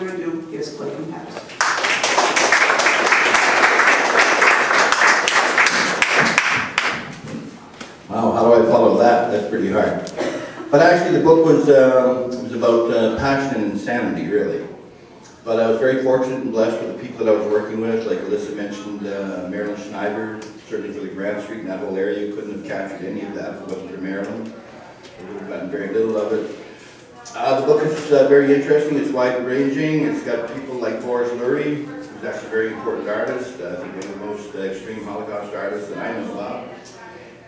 further ado, here's Clayton Patterson. Wow, how do I follow that? That's pretty hard. But actually the book was about passion and insanity, really. But I was very fortunate and blessed with the people that I was working with. Like Elissa mentioned, Marilyn Schneider, certainly for the Grand Street and that whole area. You couldn't have captured any of that if it wasn't for Marilyn. We would have gotten very little of it. The book is very interesting. It's wide-ranging. It's got people like Boris Lurie, who's actually a very important artist. I think one of the most extreme Holocaust artists that I know about.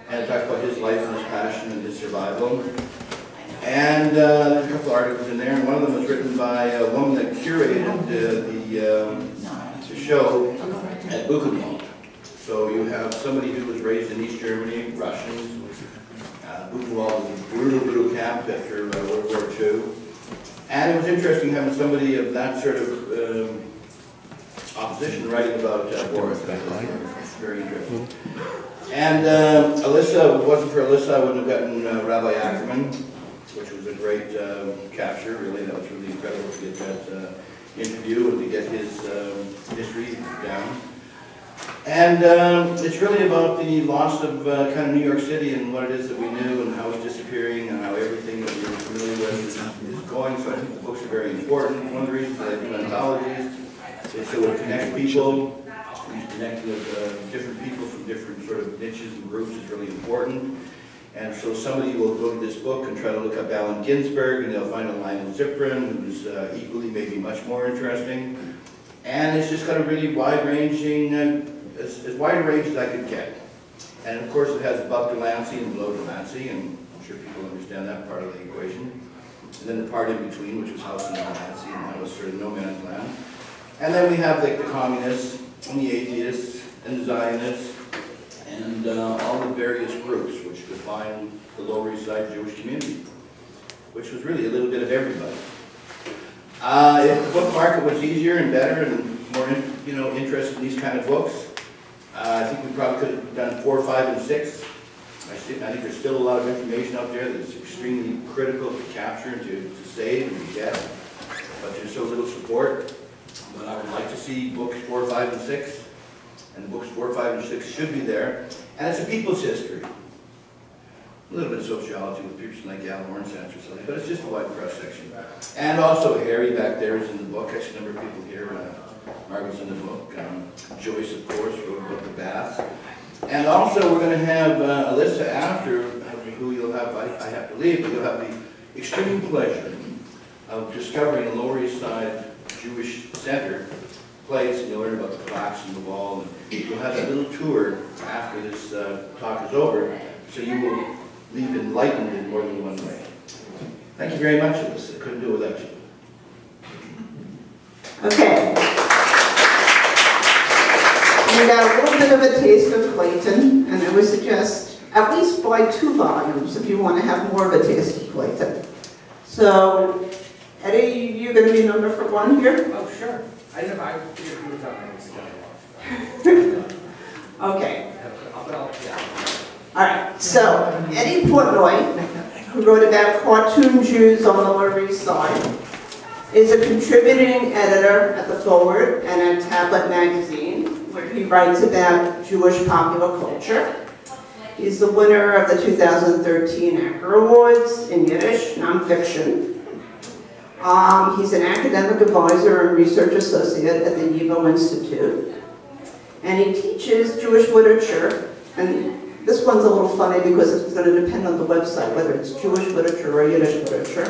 And it talks about his life and his passion and his survival. And there's a couple of articles in there, and one of them was written by a woman that curated the show at Buchenwald. So you have somebody who was raised in East Germany, Russians. Buchenwald was a brutal camp after World War II. And it was interesting having somebody of that sort of opposition writing about Boris. It's very interesting. And Elissa, if it wasn't for Elissa, I wouldn't have gotten Rabbi Ackerman, which was a great capture, really. That was really incredible to get that interview and to get his history down. And it's really about the loss of kind of New York City and what it is that we knew and how it's disappearing and how everything that we were familiar with is going. So I think the books are very important. One of the reasons that I do anthologies is so it connects people. Connecting with different people from different sort of niches and groups is really important. And so somebody will go to this book and try to look up Allen Ginsberg, and they'll find a line in Ziprin, who's equally, maybe much more interesting. And it's just got a really wide-ranging, as wide a range as I could get. And of course it has above Delancey and below Delancey, and I'm sure people understand that part of the equation. And then the part in between, which was House and Delancey, and that was sort of no man's land. And then we have like the communists, and the atheists, and the Zionists, and all the various groups which define the Lower East Side Jewish community, which was really a little bit of everybody. If the book market was easier and better and more interested in these kind of books, I think we probably could have done 4, 5, and 6. I think there's still a lot of information out there that's extremely critical to capture and to save and to get, but there's so little support. But I would like to see books 4, 5, and 6, and books 4, 5, and 6 should be there. And it's a people's history. A little bit of sociology with people like Al Hornsatz or something, but it's just a wide cross-section. And also Harry back there is in the book. Actually, a number of people here. Margaret's in the book. Joyce, of course, wrote about the baths. And also we're going to have Elissa after, who you'll have, I have to leave, but you'll have the extreme pleasure of discovering a Lower East Side Jewish Center place, and you'll learn about the plaques on the wall, and you'll have a little tour after this talk is over, so you will leave enlightened in more than one way. Thank you very much, Elissa. Couldn't do it without you. Okay. We got a little bit of a taste of Clayton, and I would suggest at least buy 2 volumes if you want to have more of a taste of Clayton. So, Eddie, you're going to be number for 1 here? Oh, sure. I didn't know if I figured you were talking about it. Okay. Yeah. All right. So, Eddy Portnoy, who wrote about cartoon Jews on the Lower East Side, is a contributing editor at The Forward and at Tablet Magazine, where he writes about Jewish popular culture. He's the winner of the 2013 Acker Awards in Yiddish nonfiction. He's an academic advisor and research associate at the YIVO Institute. And he teaches Jewish literature, and this one's a little funny because it's going to depend on the website, whether it's Jewish literature or Yiddish literature,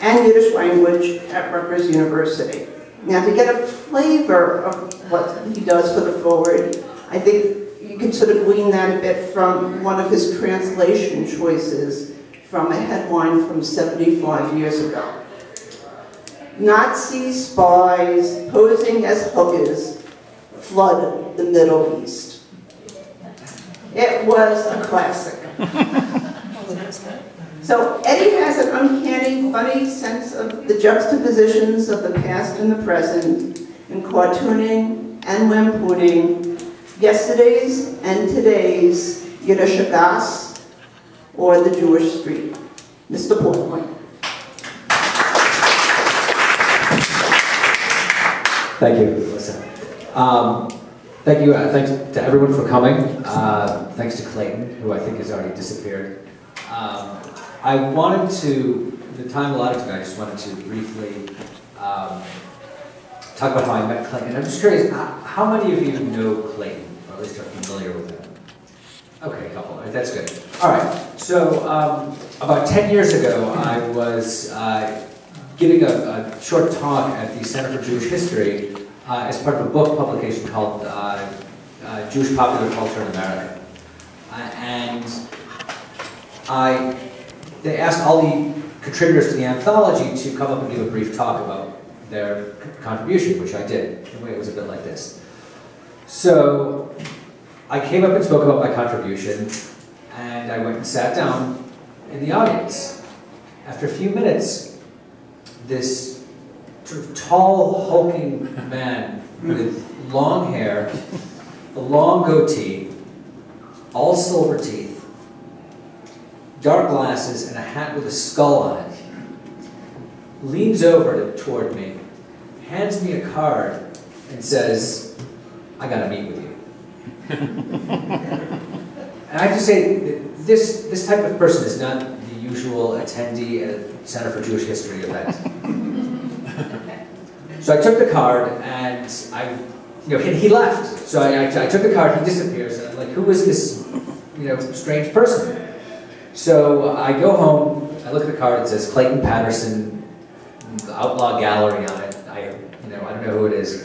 and Yiddish language at Rutgers University. Now, to get a flavor of what he does for The Forward, I think you can sort of glean that a bit from one of his translation choices from a headline from 75 years ago. Nazi spies posing as hookers flood the Middle East. It was a classic. So Eddie has an uncanny, funny sense of the juxtapositions of the past and the present in cartooning and lampooning yesterday's and today's Yiddish Agas or the Jewish street. Mr. Portnoy. Thank you, Elissa. Thank you. Thanks to everyone for coming. Thanks to Clayton, who I think has already disappeared. I wanted to, the time allotted to me, I just wanted to briefly talk about how I met Clayton. I'm just curious, how many of you know Clayton, or at least are familiar with him? Okay, a couple. Right, that's good. All right. So about 10 years ago, I was giving a short talk at the Center for Jewish History as part of a book publication called Jewish Popular Culture in America. And they asked all the contributors to the anthology to come up and give a brief talk about their contribution, which I did. In a way, it was a bit like this. So I came up and spoke about my contribution, and I went and sat down in the audience. After a few minutes, this sort of tall, hulking man with long hair, a long goatee, all silver teeth, dark glasses, and a hat with a skull on it, leans over toward me, hands me a card, and says, "I gotta meet with you." And I have to say, that this type of person is not the usual attendee at a Center for Jewish History event. So I took the card, and he left. So I took the card, he disappears, and I'm like, who is this, strange person? So I go home, I look at the card, it says Clayton Patterson, Outlaw Gallery on it. I don't know who it is.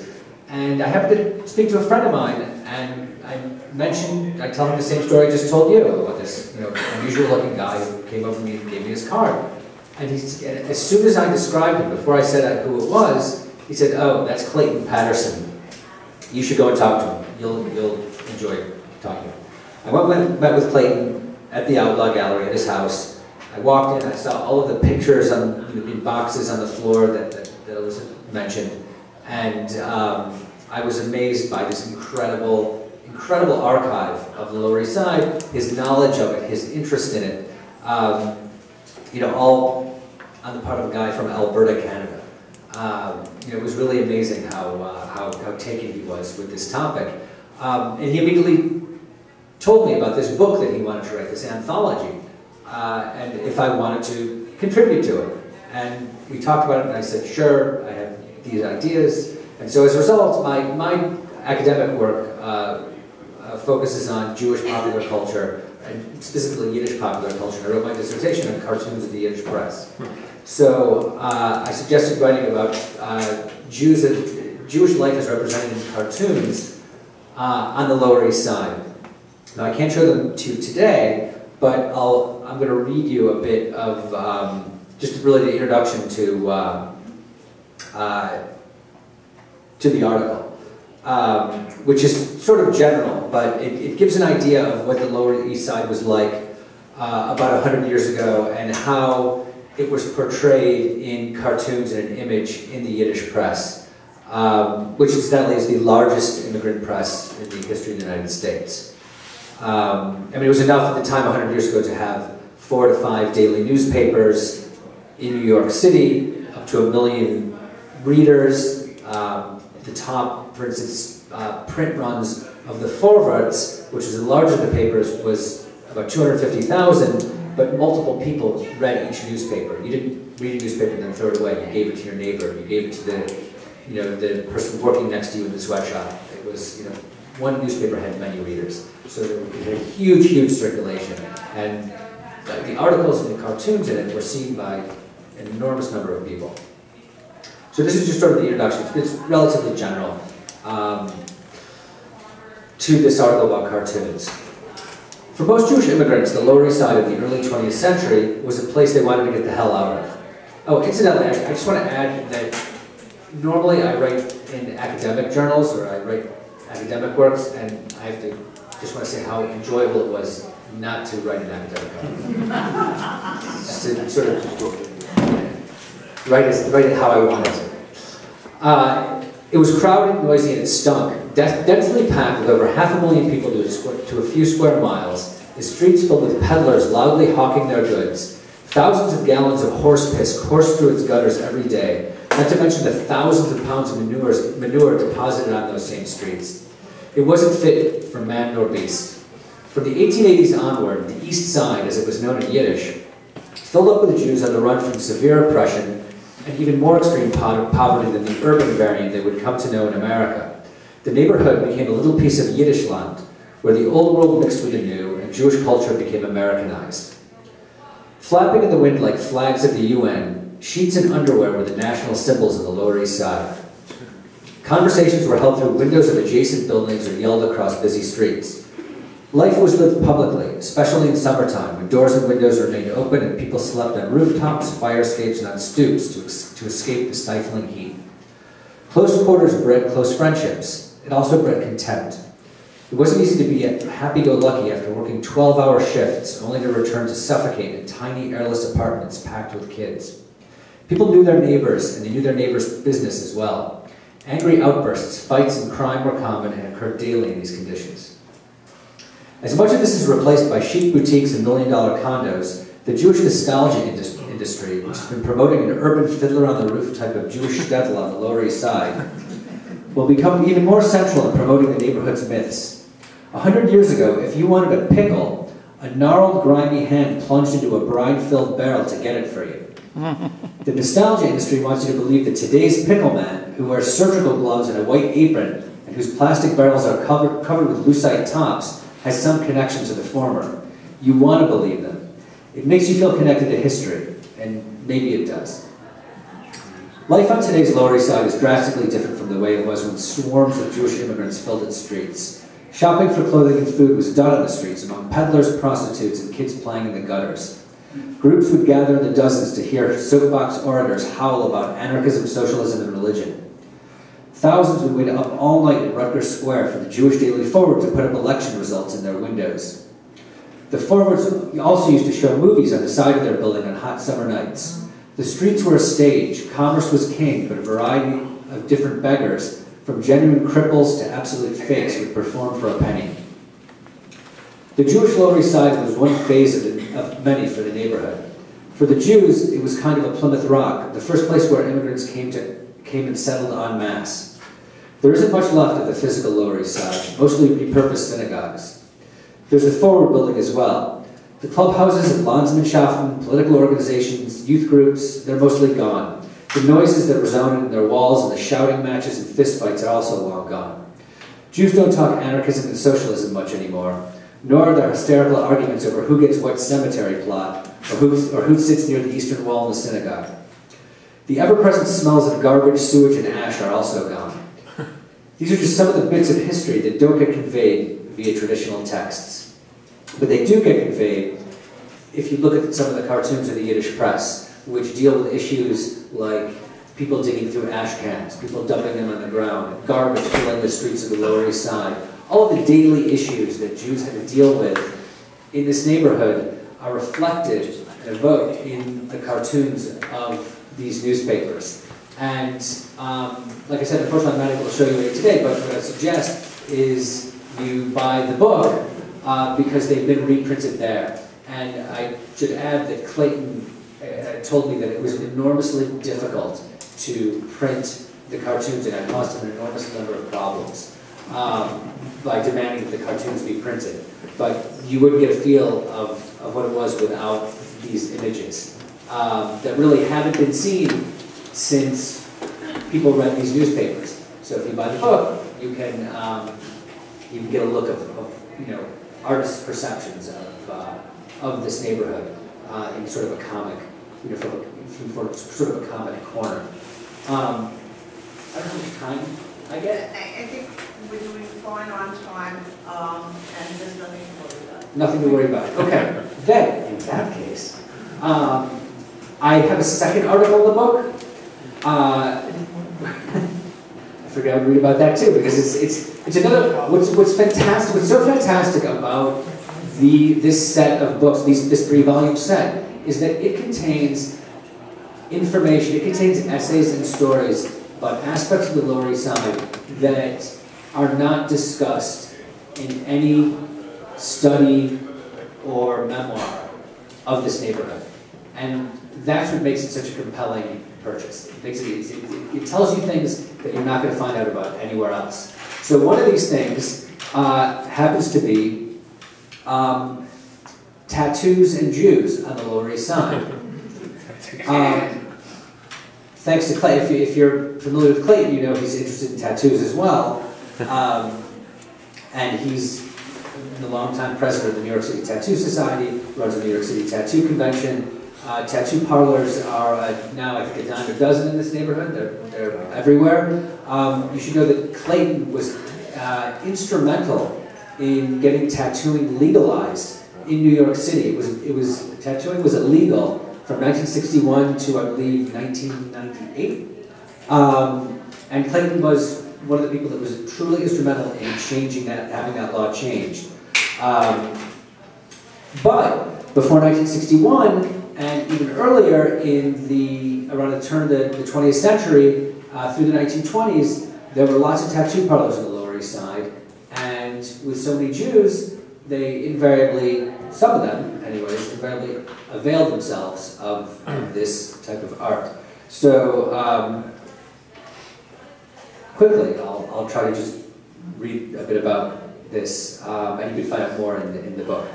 And I happen to speak to a friend of mine, and I tell him the same story I just told you about this, unusual looking guy who came over to me and gave me his card. And as soon as I described him, before I said who it was, he said, "Oh, that's Clayton Patterson. You should go and talk to him. You'll enjoy talking." I went and met with Clayton at the Outlaw Gallery at his house. I walked in, I saw all of the pictures in boxes on the floor that Elissa mentioned, and I was amazed by this incredible archive of the Lower East Side, his knowledge of it, his interest in it, all on the part of a guy from Alberta, Canada. It was really amazing how taken he was with this topic. And he immediately told me about this book that he wanted to write, this anthology, and if I wanted to contribute to it. And we talked about it, and I said, sure, I have these ideas. And so as a result, my academic work focuses on Jewish popular culture, and specifically Yiddish popular culture. I wrote my dissertation on cartoons of the Yiddish press. So I suggested writing about Jewish life as represented in cartoons on the Lower East Side. Now I can't show them to you today, but I'm going to read you a bit of just really the introduction to the article, which is sort of general, but it gives an idea of what the Lower East Side was like about 100 years ago, and how it was portrayed in cartoons and an image in the Yiddish press, which incidentally is the largest immigrant press in the history of the United States. It was enough at the time 100 years ago to have 4 to 5 daily newspapers in New York City, up to 1 million readers. The top, for instance, print runs of the Vorwärts, which was the largest of the papers, was about 250,000, but multiple people read each newspaper. You didn't read a newspaper and then throw it away. You gave it to your neighbor. You gave it to the person working next to you in the sweatshop. It was, one newspaper had many readers. So there was a huge, huge circulation. And the articles and the cartoons in it were seen by an enormous number of people. So this is just sort of the introduction. It's relatively general to this article about cartoons. For most Jewish immigrants, the Lower East Side of the early 20th century was a place they wanted to get the hell out of. Oh, incidentally, I just want to add that normally I write in academic journals, or I write academic works, and I just want to say how enjoyable it was not to write an academic article. Just to sort of write it how I wanted to. It was crowded, noisy, and it stunk. Densely packed with over 500,000 people to a few square miles, the streets filled with peddlers loudly hawking their goods. Thousands of gallons of horse piss coursed through its gutters every day. not to mention the thousands of pounds of manure deposited on those same streets. It wasn't fit for man nor beast. From the 1880s onward, the East Side, as it was known in Yiddish, filled up with Jews on the run from severe oppression and even more extreme poverty than the urban variant they would come to know in America. The neighborhood became a little piece of Yiddish land, where the old world mixed with the new, and Jewish culture became Americanized. Flapping in the wind like flags of the UN, sheets and underwear were the national symbols of the Lower East Side. Conversations were held through windows of adjacent buildings or yelled across busy streets. Life was lived publicly, especially in summertime, when doors and windows remained open and people slept on rooftops, fire escapes, and on stoops to escape the stifling heat. Close quarters bred close friendships. It also bred contempt. It wasn't easy to be happy-go-lucky after working 12-hour shifts, only to return to suffocate in tiny, airless apartments packed with kids. People knew their neighbors, and they knew their neighbors' business as well. Angry outbursts, fights, and crime were common and occurred daily in these conditions. As much of this is replaced by chic boutiques and million-dollar condos, the Jewish nostalgia industry, which has been promoting an urban fiddler-on-the-roof type of Jewish shtetl on the Lower East Side, will become even more central in promoting the neighborhood's myths. 100 years ago, if you wanted a pickle, a gnarled, grimy hand plunged into a brine-filled barrel to get it for you. The nostalgia industry wants you to believe that today's pickle man, who wears surgical gloves and a white apron, and whose plastic barrels are covered with lucite tops, has some connection to the former. You want to believe them. It makes you feel connected to history, and maybe it does. Life on today's Lower East Side is drastically different from the way it was when swarms of Jewish immigrants filled its streets. Shopping for clothing and food was done on the streets among peddlers, prostitutes, and kids playing in the gutters. Groups would gather in the dozens to hear soapbox orators howl about anarchism, socialism, and religion. Thousands would wait up all night in Rutgers Square for the Jewish Daily Forward to put up election results in their windows. The forwards also used to show movies on the side of their building on hot summer nights. The streets were a stage. Commerce was king, but a variety of different beggars, from genuine cripples to absolute fakes, would perform for a penny. The Jewish Lower East Side was one phase of many for the neighborhood. For the Jews, it was kind of a Plymouth Rock, the first place where immigrants came and settled en masse. There isn't much left of the physical Lower East Side, mostly repurposed synagogues. There's a forward building as well. The clubhouses of Landsmannschaften, political organizations, youth groups, they're mostly gone. The noises that resounded in their walls and the shouting matches and fistfights are also long gone. Jews don't talk anarchism and socialism much anymore, nor are there hysterical arguments over who gets what cemetery plot, or who sits near the eastern wall in the synagogue. The ever-present smells of garbage, sewage, and ash are also gone. These are just some of the bits of history that don't get conveyed via traditional texts. But they do get conveyed if you look at some of the cartoons in the Yiddish press, which deal with issues like people digging through ash cans, people dumping them on the ground, garbage filling the streets of the Lower East Side. All of the daily issues that Jews had to deal with in this neighborhood are reflected and evoked in the cartoons of these newspapers. And like I said, unfortunately I'm not able to show you it today, but what I suggest is you buy the book because they've been reprinted there. And I should add that Clayton told me that it was enormously difficult to print the cartoons, and it caused him an enormous number of problems by demanding that the cartoons be printed. But you wouldn't get a feel of what it was without these images that really haven't been seen since people read these newspapers. So if you buy the book, you can get a look of artists' perceptions of this neighborhood in sort of a comic, from sort of a comic corner. I don't know how much time I get. I think we're doing fine on time, and there's nothing to worry about. Nothing to worry about. Okay. Then, in that case, I have a second article in the book. I figured I would read about that too, because it's another. What's fantastic? What's so fantastic about this set of books, this 3-volume set, is that it contains information. It contains essays and stories about aspects of the Lower East Side that are not discussed in any study or memoir of this neighborhood. And that's what makes it such a compelling purchase. It tells you things that you're not going to find out about anywhere else. So one of these things happens to be tattoos and Jews on the Lower East Side. Thanks to Clay, if you're familiar with Clayton, you know he's interested in tattoos as well. And he's the longtime president of the New York City Tattoo Society, runs the New York City Tattoo Convention. Tattoo parlors are now, I think, a dime a dozen in this neighborhood. They're everywhere. You should know that Clayton was instrumental in getting tattooing legalized in New York City. Tattooing was illegal from 1961 to, I believe, 1998. And Clayton was one of the people that was truly instrumental in changing that, having that law changed. But before 1961, and even earlier around the turn of the 20th century, through the 1920s, there were lots of tattoo parlors on the Lower East Side. And with so many Jews, they invariably, some of them anyways, invariably availed themselves of this type of art. So quickly, I'll try to just read a bit about this, and you can find out more in the book.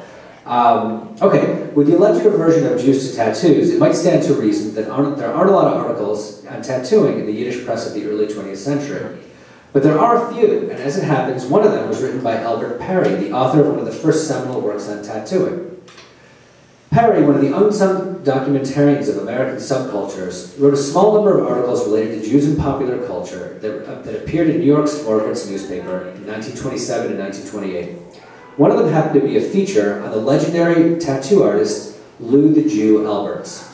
Okay, with the alleged aversion of Jews to tattoos, it might stand to reason that there aren't a lot of articles on tattooing in the Yiddish press of the early 20th century. But there are a few, and as it happens, one of them was written by Albert Perry, the author of one of the first seminal works on tattooing. Perry, one of the unsung documentarians of American subcultures, wrote a small number of articles related to Jews and popular culture that appeared in New York's Vorwärts newspaper in 1927 and 1928. One of them happened to be a feature on the legendary tattoo artist Lou the Jew Alberts.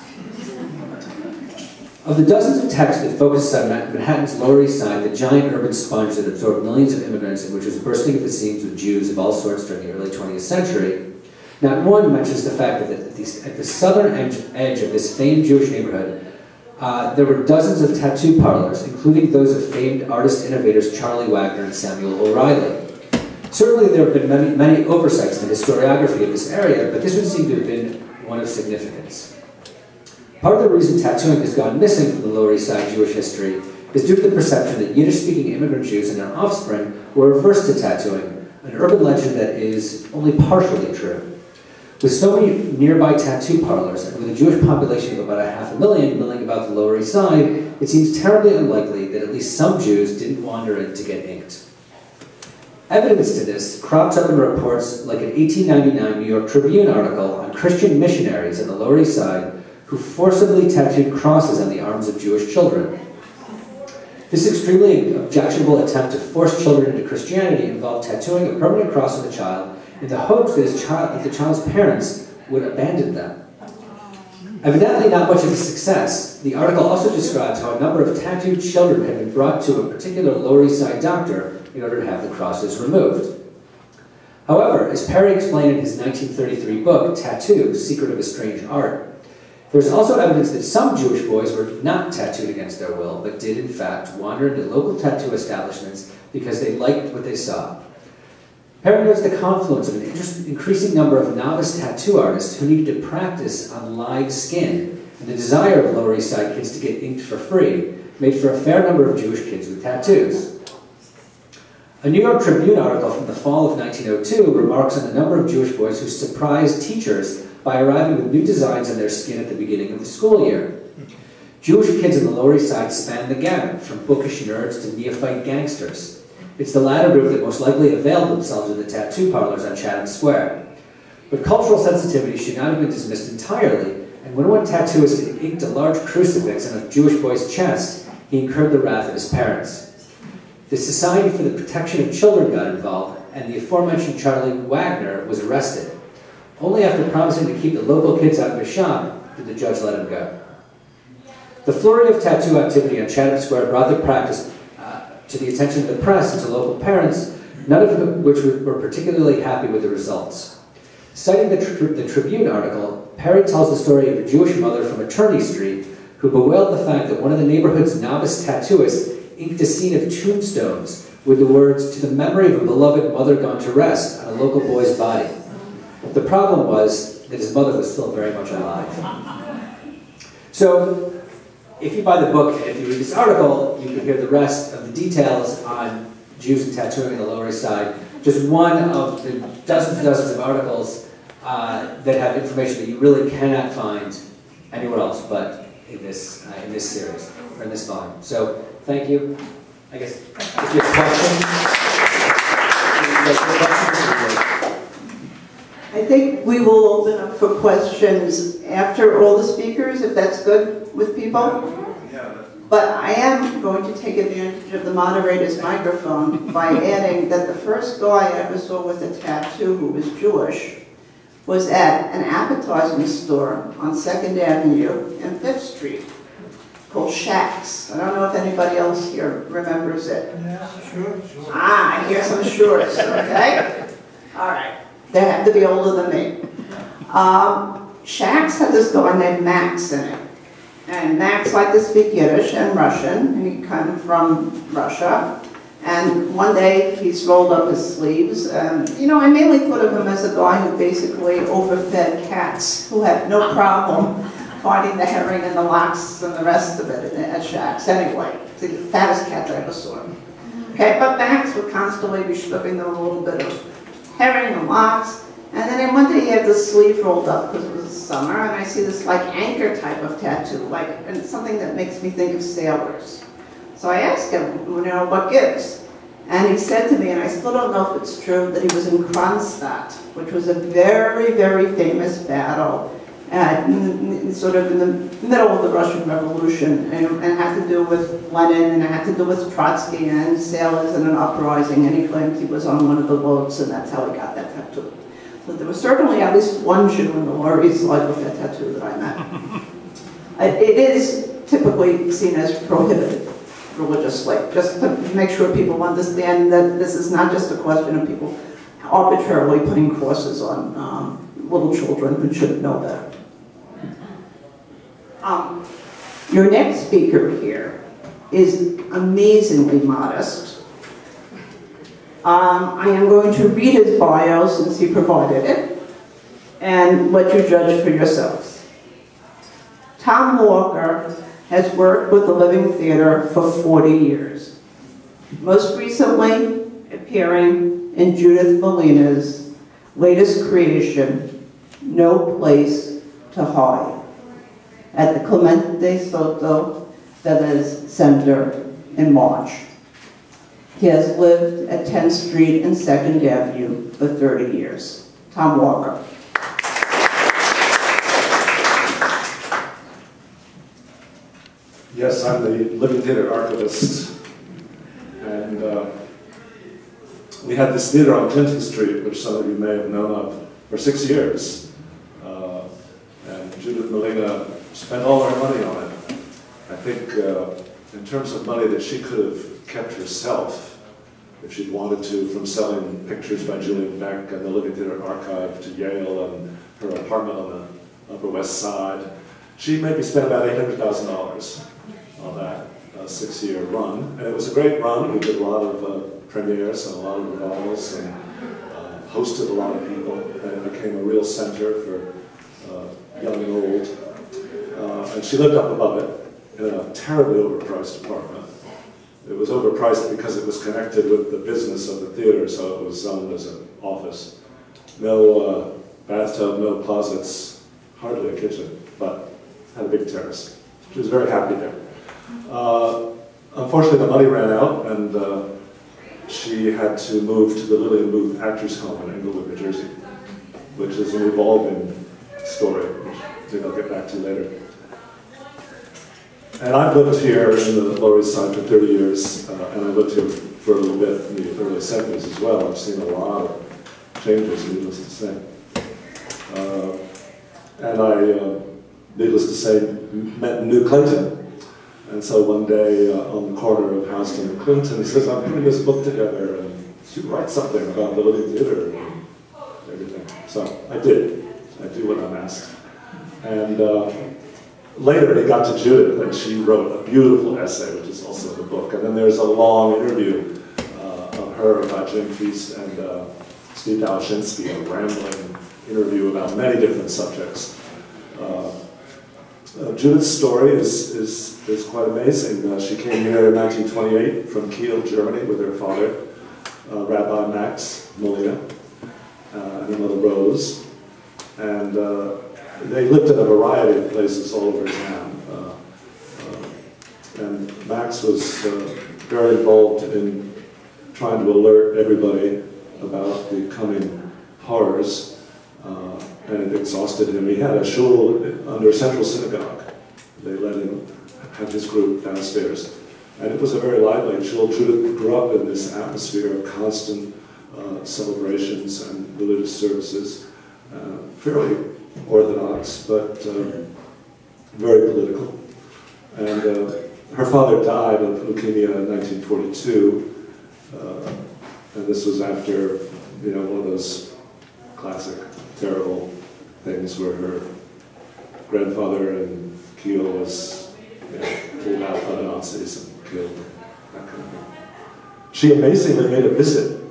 Of the dozens of texts that focused on Manhattan's Lower East Side, the giant urban sponge that absorbed millions of immigrants and which was bursting at the seams with Jews of all sorts during the early 20th century, not one mentions the fact that at the southern edge of this famed Jewish neighborhood, there were dozens of tattoo parlors, including those of famed artist-innovators Charlie Wagner and Samuel O'Reilly. Certainly there have been many oversights in the historiography of this area, but this would seem to have been one of significance. Part of the reason tattooing has gone missing from the Lower East Side Jewish history is due to the perception that Yiddish-speaking immigrant Jews and their offspring were averse to tattooing, an urban legend that is only partially true. With so many nearby tattoo parlors, and with a Jewish population of about 500,000 milling about the Lower East Side, it seems terribly unlikely that at least some Jews didn't wander in to get inked. Evidence to this crops up in reports like an 1899 New York Tribune article on Christian missionaries on the Lower East Side who forcibly tattooed crosses on the arms of Jewish children. This extremely objectionable attempt to force children into Christianity involved tattooing a permanent cross on the child in the hopes that the child's parents would abandon them. Evidently not much of a success, the article also describes how a number of tattooed children had been brought to a particular Lower East Side doctor in order to have the crosses removed. However, as Perry explained in his 1933 book, Tattoo, Secret of a Strange Art, there's also evidence that some Jewish boys were not tattooed against their will, but did in fact wander into local tattoo establishments because they liked what they saw. Perry notes the confluence of an increasing number of novice tattoo artists who needed to practice on live skin, and the desire of Lower East Side kids to get inked for free made for a fair number of Jewish kids with tattoos. A New York Tribune article from the fall of 1902 remarks on the number of Jewish boys who surprised teachers by arriving with new designs on their skin at the beginning of the school year. Jewish kids in the Lower East Side span the gamut, from bookish nerds to neophyte gangsters. It's the latter group that most likely availed themselves of the tattoo parlors on Chatham Square. But cultural sensitivity should not have been dismissed entirely, and when one tattooist inked a large crucifix on a Jewish boy's chest, he incurred the wrath of his parents. The Society for the Protection of Children got involved, and the aforementioned Charlie Wagner was arrested. Only after promising to keep the local kids out of his shop did the judge let him go. The flurry of tattoo activity on Chatham Square brought the practice to the attention of the press and to local parents, none of which were particularly happy with the results. Citing the Tribune article, Perry tells the story of a Jewish mother from Attorney Street who bewailed the fact that one of the neighborhood's novice tattooists inked a scene of tombstones with the words, "To the memory of a beloved mother gone to rest," on a local boy's body. The problem was that his mother was still very much alive. So, if you buy the book and if you read this article, you can hear the rest of the details on Jews and tattooing in the Lower East Side. Just one of the dozens and dozens of articles that have information that you really cannot find anywhere else but in this series, or in this volume. So, thank you. I guess if you have questions, I think we will open up for questions after all the speakers, if that's good with people. But I am going to take advantage of the moderator's microphone by adding that the first guy I ever saw with a tattoo who was Jewish was at an appetizing store on 2nd Avenue and 5th Street called Shacks. I don't know if anybody else here remembers it. Yeah, sure. Ah, I hear some shorts, okay? All right. They have to be older than me. Shacks had this guy named Max in it. And Max liked to speak Yiddish and Russian, and he came from Russia. And one day, he's rolled up his sleeves, and, you know, I mainly thought of him as a guy who basically overfed cats, who had no problem finding the herring and the lox and the rest of it at Shacks. Anyway, it's the fattest cat I ever saw. Okay, but Max would constantly be slipping them a little bit of herring and lox. And then one day he had the sleeve rolled up because it was summer, and I see this like anchor type of tattoo, and something that makes me think of sailors. So I asked him, you know, what gives? And he said to me, and I still don't know if it's true, that he was in Kronstadt, which was a very, very famous battle, sort of in the middle of the Russian Revolution, and had to do with Lenin, and it had to do with Trotsky and sailors and an uprising, and he claimed he was on one of the boats, and that's how he got that tattoo. So there was certainly at least one Jew in the Lower East Side with that tattoo that I met. It is typically seen as prohibited religiously, just to make sure people understand that this is not just a question of people arbitrarily putting crosses on little children who shouldn't know better. Your next speaker here is amazingly modest. I am going to read his bio since he provided it, and let you judge for yourselves. Tom Walker has worked with the Living Theater for 40 years, most recently appearing in Judith Malina's latest creation, No Place to Hide, at the Clemente Soto Velez Center in March. He has lived at 10th Street and 2nd Avenue for 30 years. Tom Walker. Yes, I'm the Living Theater archivist, and we had this theater on Clinton Street, which some of you may have known of, for 6 years. And Judith Malina spent all her money on it. I think in terms of money that she could have kept herself, if she'd wanted to, from selling pictures by Julian Beck and the Living Theater Archive to Yale and her apartment on the Upper West Side. She maybe spent about $800,000 on that 6-year run. And it was a great run. We did a lot of premieres and a lot of revivals and hosted a lot of people. And it became a real center for young and old. And she lived up above it in a terribly overpriced apartment. It was overpriced because it was connected with the business of the theater, so it was zoned as an office. No bathtub, no closets, hardly a kitchen, but had a big terrace. She was very happy there. Unfortunately, the money ran out, and she had to move to the Lillian Booth Actors Home in Englewood, New Jersey, which is an evolving story, which I think I'll get back to later. And I've lived here in the Lower East Side for 30 years, and I lived here for a little bit in the early 70s as well. I've seen a lot of changes, needless to say. And I, needless to say, met and knew Clayton. And so one day on the corner of Houston and Clinton, he says, I'm putting this book together, and you write something about the Living Theater and everything. So I did. I do what I'm asked. And later he got to Judith, and she wrote a beautiful essay, which is also in the book. And then there's a long interview of her about Jim Feast and Steve Dalashinsky, a rambling interview about many different subjects. Judith's story is quite amazing. She came here in 1928 from Kiel, Germany, with her father, Rabbi Max Molina, and her mother Rose. And they lived in a variety of places all over town. And Max was very involved in trying to alert everybody about the coming horrors. And it exhausted him. He had a shul under a central synagogue. They let him have his group downstairs. And it was a very lively shul. Judith grew up in this atmosphere of constant celebrations and religious services. Fairly orthodox, but very political. And her father died of leukemia in 1942. And this was after, one of those classic terrible things where her grandfather in Kiel was pulled out by the Nazis and killed, that kind of thing. She amazingly made a visit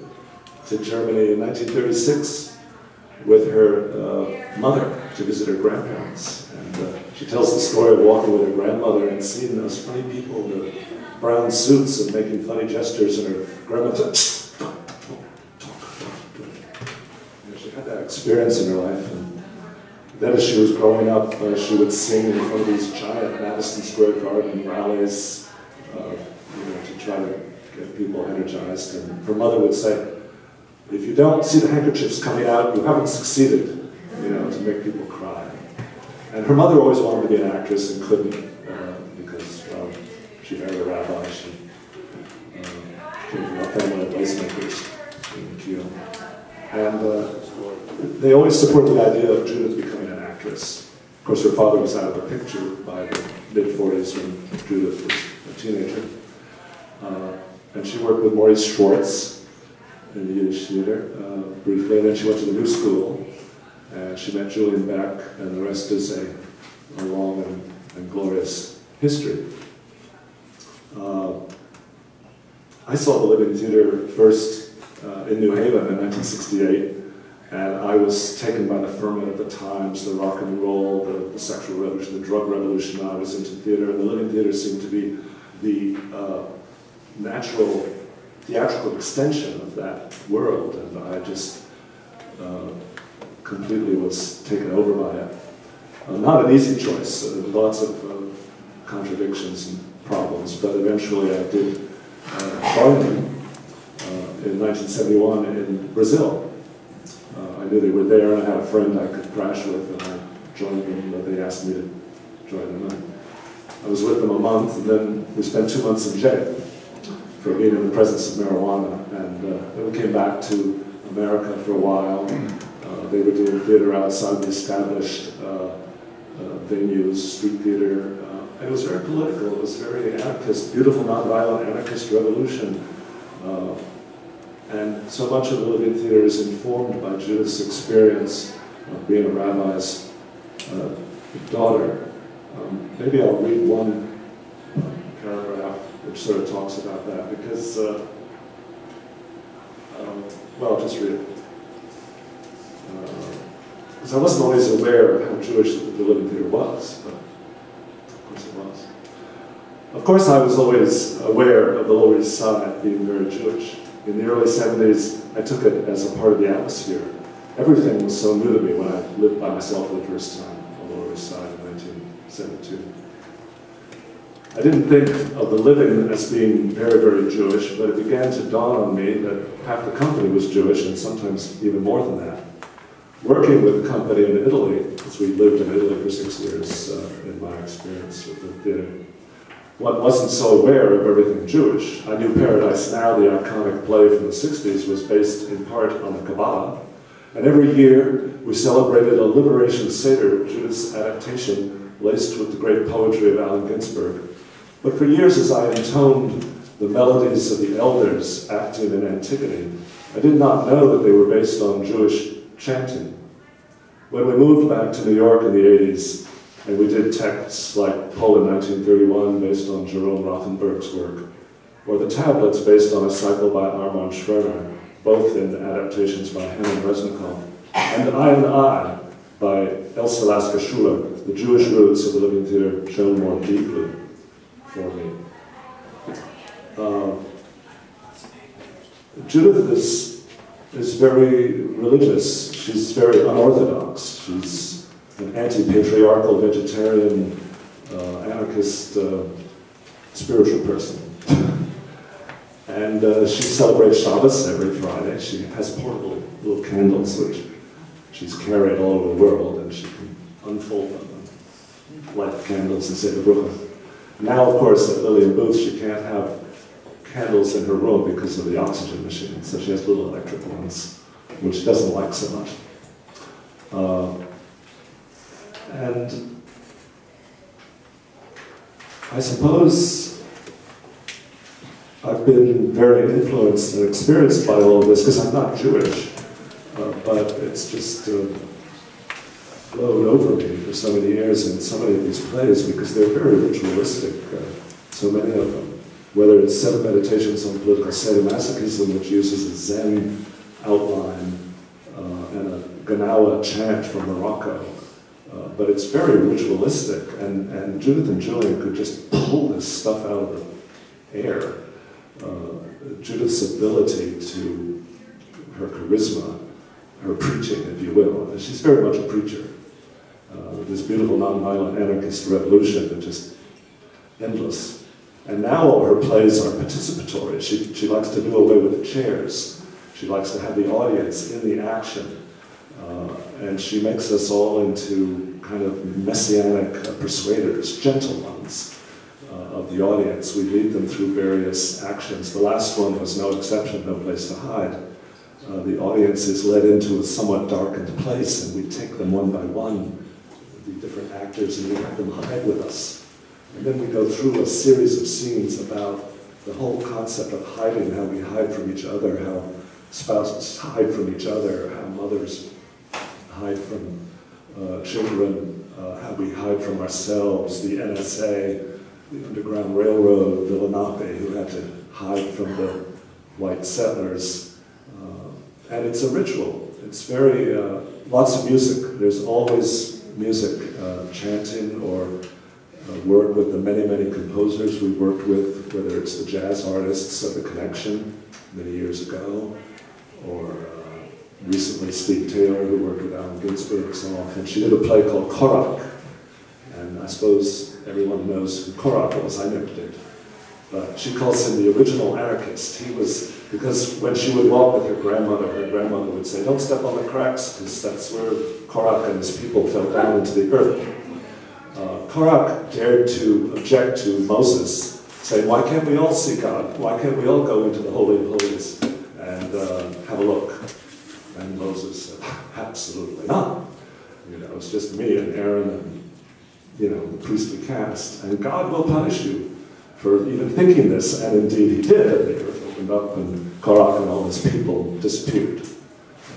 to Germany in 1936 with her mother to visit her grandparents. And she tells the story of walking with her grandmother and seeing those funny people in their brown suits and making funny gestures, and her grandmother said, she had that experience in her life. And then as she was growing up, she would sing in front of these giant Madison Square Garden rallies, to try to get people energized. And her mother would say, if you don't see the handkerchiefs coming out, you haven't succeeded, to make people cry. And her mother always wanted to be an actress and couldn't because, well, she married a rabbi. She came from a family of lacemakers in Kiel. And they always supported the idea of Judith becoming an actress. Of course, her father was out of the picture by the mid-40s when Judith was a teenager. And she worked with Maurice Schwartz in the Yiddish theater briefly, and then she went to the New School, and she met Julian Beck, and the rest is a long and glorious history. I saw the Living Theater first in New Haven in 1968, and I was taken by the ferment of the times, the rock and roll, the sexual revolution, the drug revolution. I was into theater, and the Living Theater seemed to be the natural theatrical extension of that world, and I just completely was taken over by it. Not an easy choice, lots of contradictions and problems, but eventually I did join them in 1971 in Brazil. I knew they were there, and I had a friend I could crash with, and I joined them, but they asked me to join them. I was with them a month, and then we spent 2 months in jail for being in the presence of marijuana, and then we came back to America for a while. They were doing theater outside the established venues, street theater, and it was very political. It was very anarchist, beautiful, nonviolent anarchist revolution. And so much of the Living Theater is informed by Judith's experience of being a rabbi's daughter. Maybe I'll read one paragraph which sort of talks about that, because, well, just read it. Because I wasn't always aware of how Jewish the Living Theater was, but of course it was. Of course I was always aware of the Lower East Side being very Jewish. In the early 70s, I took it as a part of the atmosphere. Everything was so new to me when I lived by myself for the first time on the Lower East Side in 1972. I didn't think of the living as being very, very Jewish, but it began to dawn on me that half the company was Jewish, and sometimes even more than that. Working with the company in Italy, because we lived in Italy for 6 years in my experience with the theater, one wasn't so aware of everything Jewish. I knew Paradise Now, the iconic play from the 60s, was based in part on the Kabbalah, and every year we celebrated a Liberation Seder, Judith's adaptation, laced with the great poetry of Allen Ginsberg. But for years, as I intoned the melodies of the elders acting in Antigone, I did not know that they were based on Jewish chanting. When we moved back to New York in the 80s, and we did texts like Poland 1931 based on Jerome Rothenberg's work, or the tablets based on a cycle by Armand Schwerner, both in adaptations by Hammond Resnicoff, and I by Elissa Sampson, the Jewish roots of the Living Theatre shone more deeply for me. Judith is very religious. She's very unorthodox. She's an anti-patriarchal, vegetarian, anarchist, spiritual person. And she celebrates Shabbos every Friday. She has portable little candles, which she's carried all over the world, and she can unfold them and light the candles and say the Brucha. Now, of course, at Lillian Booth, she can't have candles in her room because of the oxygen machine, so she has little electric ones, which she doesn't like so much. And I suppose I've been very influenced and experienced by all of this, because I'm not Jewish, but it's just flowed over me for so many years in so many of these plays, because they're very ritualistic, so many of them. Whether it's 7 Meditations on Political Sadomasochism, which uses a Zen outline and a Ganawa chant from Morocco, but it's very ritualistic, and Judith and Julian could just pull this stuff out of the air. Judith's ability to, her charisma, her preaching, if you will, and she's very much a preacher. This beautiful nonviolent anarchist revolution that just endless. And now all her plays are participatory. She likes to do away with the chairs. She likes to have the audience in the action. And she makes us all into kind of messianic persuaders, gentle ones of the audience. We lead them through various actions. The last one was no exception, no place to hide. The audience is led into a somewhat darkened place, and we take them one by one, the different actors, and we have them hide with us. And then we go through a series of scenes about the whole concept of hiding, how we hide from each other, how spouses hide from each other, how mothers hide from children, how we hide from ourselves, the NSA, the Underground Railroad, the Lenape, who had to hide from the white settlers. And it's a ritual. It's very, lots of music. There's always music, chanting or work with the many, many composers we worked with, whether it's the jazz artists of The Connection many years ago, or recently Steve Taylor, who worked with Allen Ginsberg so often. She did a play called Korak, and I suppose everyone knows who Korak was. I never did. But she calls him the original anarchist. He was, because when she would walk with her grandmother would say, "Don't step on the cracks," because that's where Korak and his people fell down into the earth. Korak dared to object to Moses, saying, "Why can't we all see God? Why can't we all go into the Holy of Holies and have a look?" And Moses said, "Absolutely not. You know, it's just me and Aaron and, you know, the priestly caste, and God will punish you for even thinking this." And indeed he did, and the earth opened up and Korak and all his people disappeared.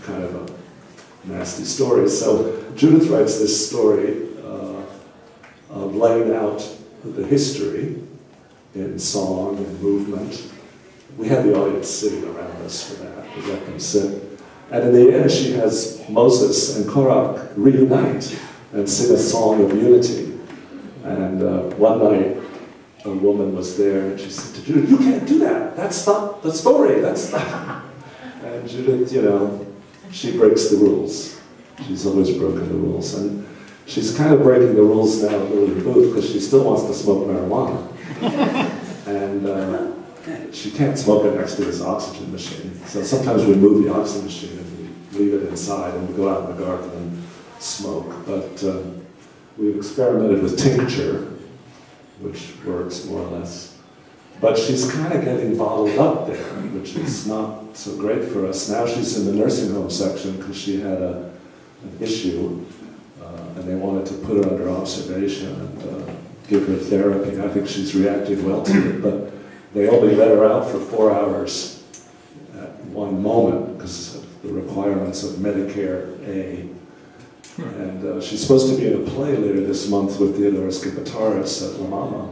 Kind of a nasty story. So Judith writes this story of laying out the history in song and movement. We had the audience sitting around us for that. We let them sit. And in the end, she has Moses and Korak reunite and sing a song of unity. And one night, a woman was there, and she said to Judith, "You can't do that. That's not the story. That's not." And Judith, you know, she breaks the rules. She's always broken the rules. And she's kind of breaking the rules now at Lillian Booth, because she still wants to smoke marijuana. And she can't smoke it next to this oxygen machine. So sometimes we move the oxygen machine and we leave it inside, and we go out in the garden and smoke. But we've experimented with tincture, which works more or less. But she's kind of getting bottled up there, which is not so great for us. Now she's in the nursing home section because she had an issue, and they wanted to put her under observation and give her therapy. I think she's reacted well to it, but they only let her out for 4 hours at one moment because of the requirements of Medicare A. And she's supposed to be in a play later this month with Theodoros Kipataris at La Mama,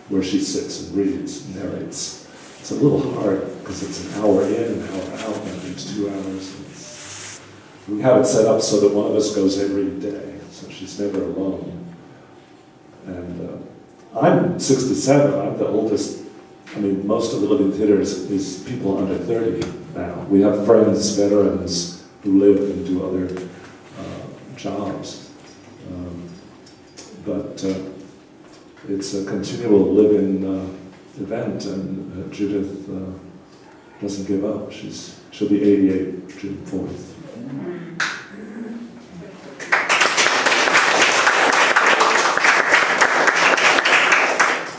where she sits and reads and narrates. It's a little hard because it's an hour in, an hour out, and it's 2 hours. We have it set up so that one of us goes every day. so she's never alone. And I'm 67, I'm the oldest. I mean, most of the living theater is people under 30 now. We have friends, veterans, who live and do other jobs. But it's a continual living event, and Judith doesn't give up. She'll be 88 June 4th.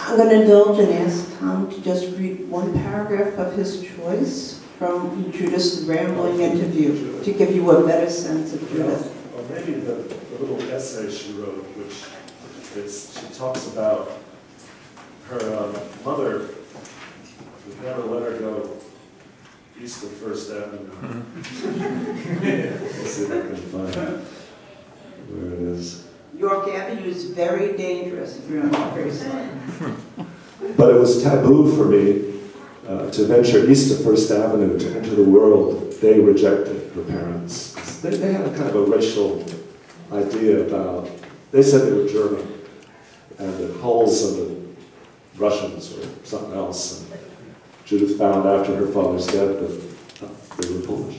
I'm going to indulge and ask Tom to just read one paragraph of his choice from Judith's rambling interview to give you a better sense of Judith. Or maybe the little essay she wrote, which she talks about her mother would never let her go east of First Avenue. Let's see if I can find where it is. York Avenue is very dangerous if you're on the Upper Side. But it was taboo for me to venture east of First Avenue to enter the world they rejected, her parents. They had a kind of a racial idea about, they said they were German, and the Poles and the Russians or something else. And Judith found after her father's death that they were Polish.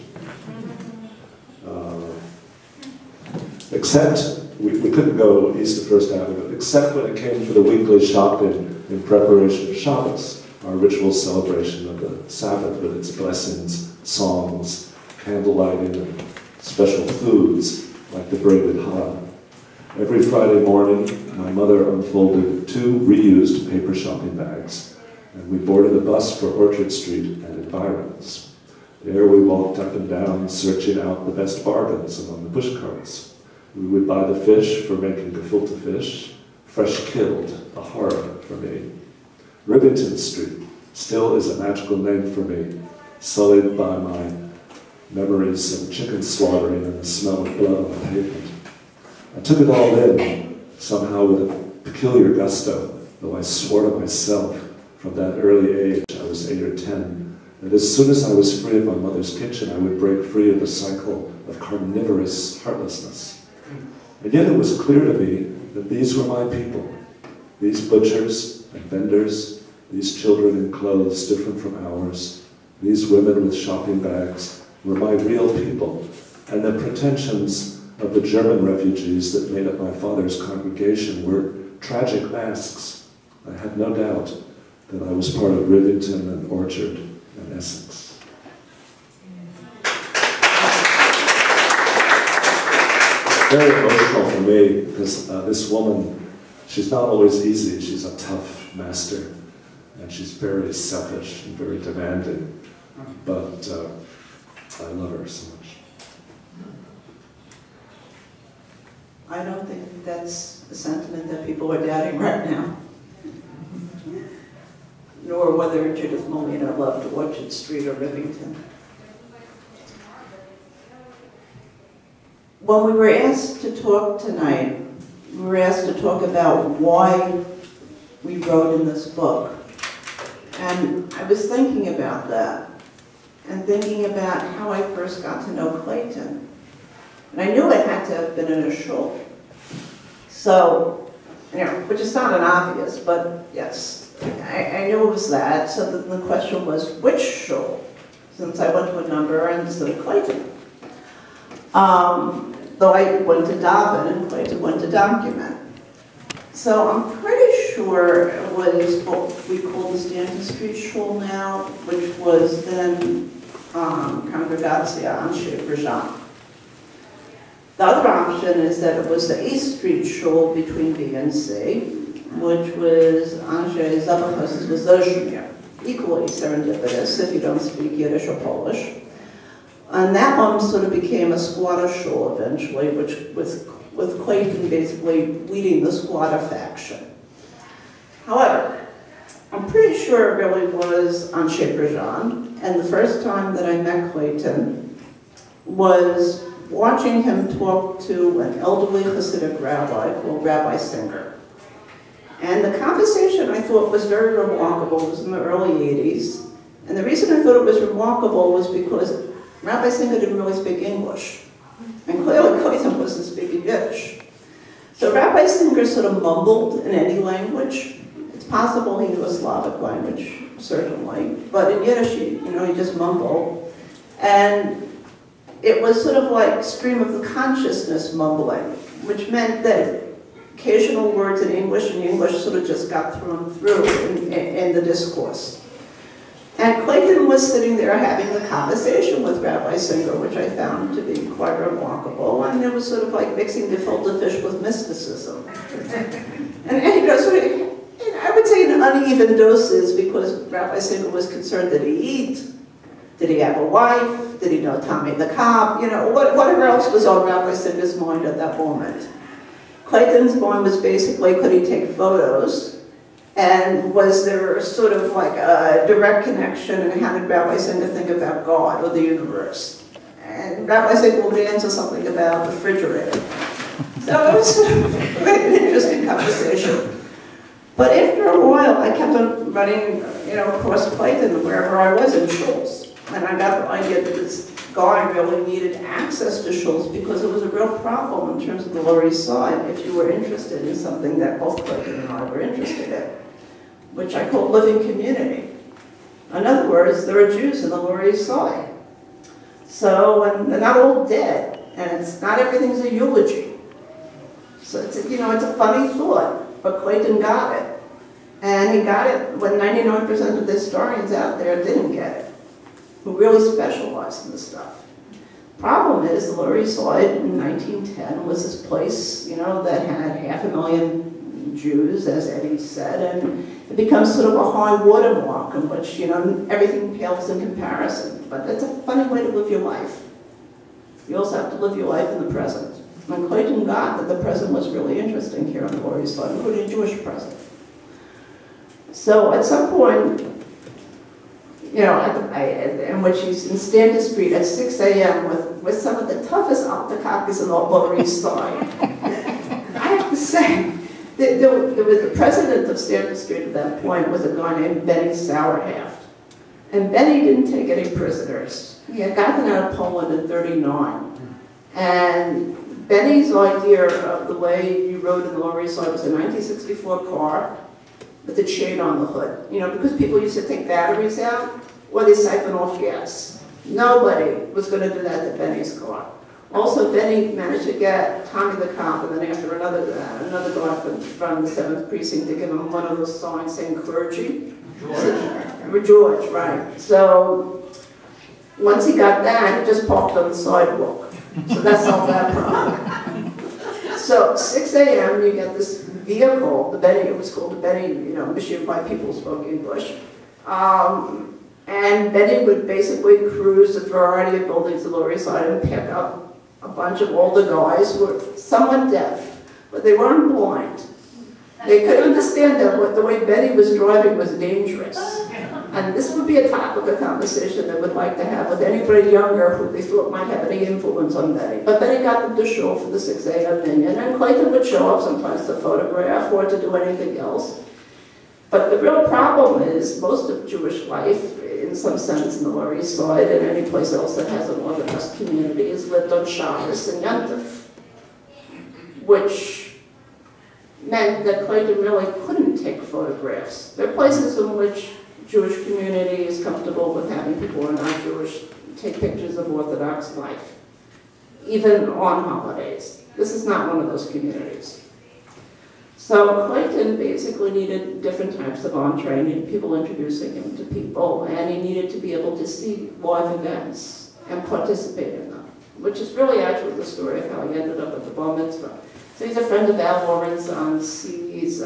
Except, we couldn't go east of First Avenue, except when it came for the weekly shopping in preparation for Shabbos, our ritual celebration of the Sabbath with its blessings, songs, candlelighting, and special foods like the braided challah. Every Friday morning, my mother unfolded 2 reused paper shopping bags, and we boarded a bus for Orchard Street and environs. There we walked up and down, searching out the best bargains among the push carts. We would buy the fish for making gefilte fish, fresh killed, a horror for me. Rivington Street still is a magical name for me, sullied by my memories of chicken slaughtering and the smell of blood on the pavement. I took it all in, somehow with a peculiar gusto, though I swore to myself from that early age, I was 8 or 10, that as soon as I was free of my mother's kitchen, I would break free of the cycle of carnivorous heartlessness. And yet it was clear to me that these were my people, these butchers and vendors, these children in clothes different from ours, these women with shopping bags were my real people, and the pretensions of the German refugees that made up my father's congregation were tragic masks. I had no doubt that I was part of Rivington and Orchard and Essex. Very emotional for me, because this woman, she's not always easy. She's a tough master, and she's very selfish and very demanding, but I love her so much. I don't think that's a sentiment that people are doubting right now. Nor whether Judith Molina loved Orchard Street or Rivington. When we were asked to talk tonight, we were asked to talk about why we wrote in this book. And I was thinking about that, and thinking about how I first got to know Clayton. And I knew it had to have been in a shul. So, you know, which is not an obvious, but yes, I knew it was that. So the question was, which shul? Since I went to a number instead of Clayton. Though I went to Dobbin and Clayton went to Document. So I'm pretty sure it was what we call the Stanton Street Shul now, which was then Congregatia Anshe Brajam. The other option is that it was the East Street Shul between B and C, which was Anshe Zabachos Vizozhmir, equally serendipitous if you don't speak Yiddish or Polish. And that one sort of became a squatter shul eventually, which with Clayton basically leading the squatter faction. However, I'm pretty sure it really was Anshe Brajam, and the first time that I met Clayton was watching him talk to an elderly Hasidic rabbi called Rabbi Singer. And the conversation I thought was very remarkable. It was in the early 80s. And the reason I thought it was remarkable was because Rabbi Singer didn't really speak English. And clearly Clayton wasn't speaking Yiddish. So Rabbi Singer sort of mumbled in any language. It's possible he knew a Slavic language, certainly, but in Yiddish, he just mumbled. And it was sort of like stream of the consciousness mumbling, which meant that occasional words in English sort of just got thrown through in the discourse. And Clayton was sitting there having the conversation with Rabbi Singer, which I found to be quite remarkable, and it was sort of like mixing gefilte fish with mysticism. And sort of, I would say in uneven doses, because Rabbi Singer was concerned, did he eat? Did he have a wife? Did he know Tommy the cop? Whatever else was on Rabbi Singer's mind at that moment. Clayton's mind was basically, could he take photos? And was there sort of like a direct connection, and how did Rabbi Singer think about God or the universe? And Rabbi Singer would answer something about the refrigerator. So it was sort of an interesting conversation. But after a while, I kept on running, across Clayton wherever I was in Shul's. And I got the idea that this guy really needed access to Shul's because it was a real problem in terms of the Lower East Side if you were interested in something that both Clayton and I were interested in, which I call living community. In other words, there are Jews in the Lower East Side. So, and they're not all dead, and it's not everything's a eulogy. So it's a funny thought, but Clayton got it. And he got it when 99% of the historians out there didn't get it, who really specialized in this stuff. Problem is, the Lower East Side in 1910 was this place, that had 500,000 Jews, as Eddy said, and it becomes sort of a high watermark in which, everything pales in comparison. But that's a funny way to live your life. You also have to live your life in the present. And Clayton got that the present was really interesting here on the Lower East Side, including a Jewish present. So at some point, in which he's in Stanton Street at 6 a.m. with some of the toughest alpacacas in the Lower East Side. I have to say, the president of Stanton Street at that point was a guy named Benny Sauerhaft. And Benny didn't take any prisoners. He had gotten out of Poland in '39. And Benny's idea of the way you rode in the Lower East Side was a 1964 car with a chain on the hood. Because people used to take batteries out, or they siphon off gas. Nobody was going to do that to Benny's car. Also, Benny managed to get Tommy the cop, and then after another guy from the 7th precinct to give him one of those signs saying clergy. George, right. So once he got that, he just parked on the sidewalk. So that solved that problem. So 6 a.m. you get this vehicle, the Benny, it was called the Benny, issued by people who spoke English. And Benny would basically cruise a variety of buildings in the Lower East Side and pick up a bunch of older guys who were somewhat deaf, but they weren't blind. They could understand that the way Benny was driving was dangerous. And this would be a topic of conversation they would like to have with anybody younger who they thought might have any influence on Benny. But Benny got them to show for the 6 a.m. minion, and Clayton would show up sometimes to photograph or to do anything else. But the real problem is most of Jewish life, in some sense, in the Lower East Side and any place else that has an Orthodox community, is lived on Shabbos and Yom Tov, which meant that Clayton really couldn't take photographs. There are places in which Jewish community is comfortable with having people who are not Jewish take pictures of Orthodox life, even on holidays. This is not one of those communities. So Clayton basically needed different types of entree, needed people introducing him to people, and he needed to be able to see live events and participate in them, which is really actually the story of how he ended up at the bar mitzvah. So he's a friend of Al Lawrence's. He's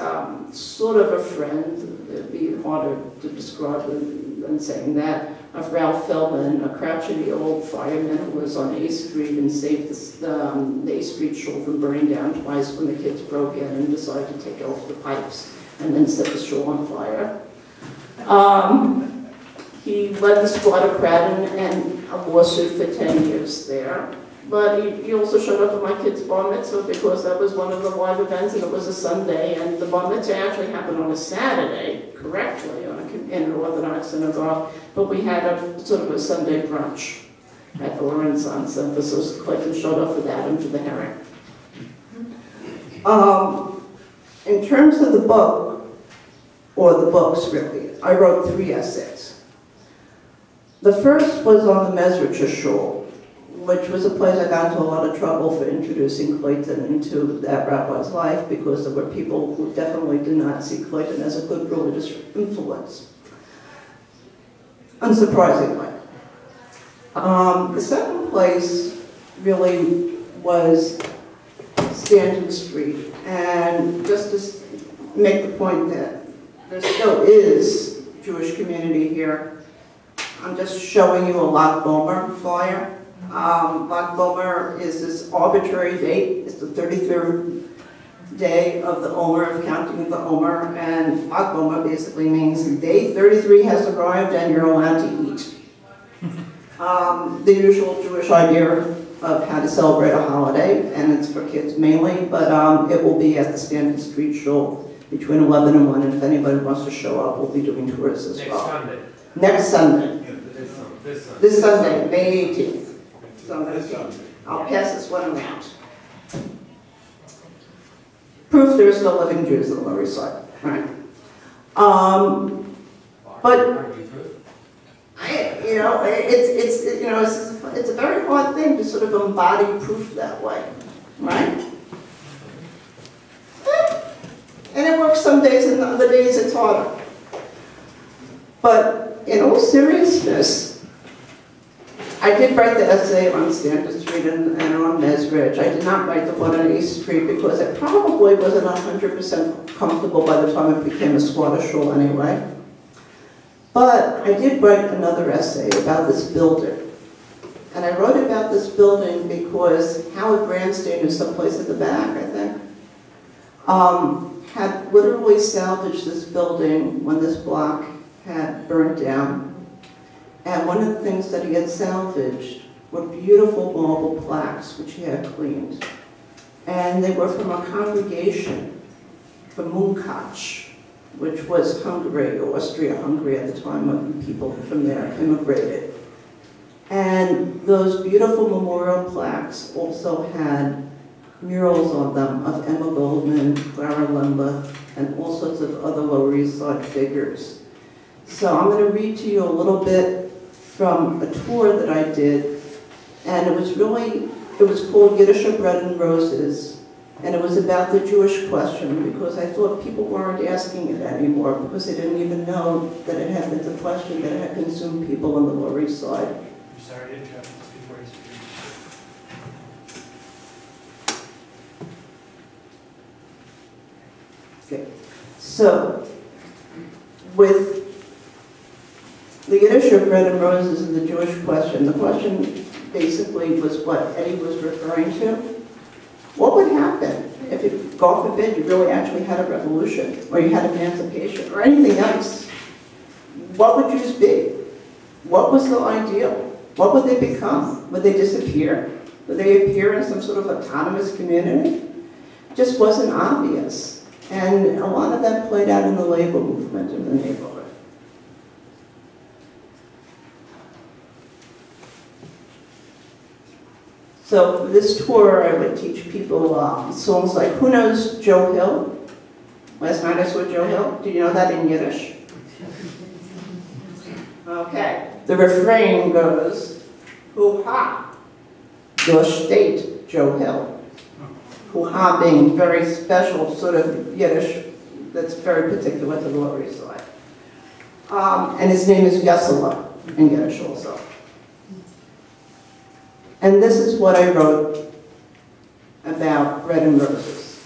sort of a friend, it'd be harder to describe than saying that, of Ralph Feldman, a crotchety old fireman who was on A Street and saved the A Street Shul from burning down twice when the kids broke in and decided to take off the pipes and then set the shul on fire. He led the squad of Pratton and a lawsuit for 10 years there. But he also showed up at my kid's bar mitzvah because that was one of the live events, and it was a Sunday, and the bar mitzvah actually happened on a Saturday, correctly, in an Orthodox synagogue, but we had a sort of a Sunday brunch at the Lawrence Center, so Clayton showed up for that and for the herring. In terms of the book, or the books really, I wrote 3 essays. The first was on the Mosaic Shul, which was a place I got into a lot of trouble for introducing Clayton into that rabbi's life, because there were people who definitely did not see Clayton as a good religious influence. Unsurprisingly. The second place really was Stanton Street, and just to make the point that there still is Jewish community here, I'm just showing you a Lag Bomer flyer. Lag Bomer is this arbitrary date. It's the 33rd day of the Omer, of counting the Omer, and Lag Bomer basically means day 33 has arrived and you're allowed to eat. The usual Jewish idea of how to celebrate a holiday, and it's for kids mainly, but it will be at the Stanton Street Shul between 11 and 1, and if anybody wants to show up, we'll be doing tours as well. Next Sunday. This Sunday, May 18th. I'll pass this one around. Proof there are still living Jews on the Lower East Side. All right. But it's a very hard thing to sort of embody proof that way, right? And it works some days, and other days it's harder. But in all seriousness, I did write the essay on Stanton Street and on Mesridge. I did not write the one on East Street because it probably wasn't 100% comfortable by the time it became a squatter shul anyway. But I did write another essay about this building. And I wrote about this building because Howard Grandstein, who's someplace at the back, I think, had literally salvaged this building when this block had burned down. And one of the things that he had salvaged were beautiful marble plaques, which he had cleaned. And they were from a congregation from Munkach, which was Hungary, or Austria-Hungary at the time when people from there immigrated. And those beautiful memorial plaques also had murals on them of Emma Goldman, Clara Lemba, and all sorts of other Lower East Side figures. So I'm going to read to you a little bit from a tour that I did, and it was called Yiddish Bread and Roses, and it was about the Jewish question, because I thought people weren't asking it anymore, because they didn't even know that it had been the question that had consumed people on the Lower East Side. I'm sorry to interrupt just before you speak. Okay, so with the Yiddish of Bread and Roses and the Jewish question, the question basically was what Eddy was referring to. What would happen if, God forbid, you really actually had a revolution, or you had emancipation, or anything else? What would Jews be? What was the ideal? What would they become? Would they disappear? Would they appear in some sort of autonomous community? It just wasn't obvious. And a lot of that played out in the labor movement in the neighborhood. So for this tour, I would teach people songs like, who knows Joe Hill? Last night I saw Joe Hill. Do you know that in Yiddish? Okay. The refrain goes, hoo-ha, your state, Joe Hill. Hoo-ha being very special sort of Yiddish that's very particular to the Lower East Side. And his name is Yesela in Yiddish also. And this is what I wrote about Bread and Roses.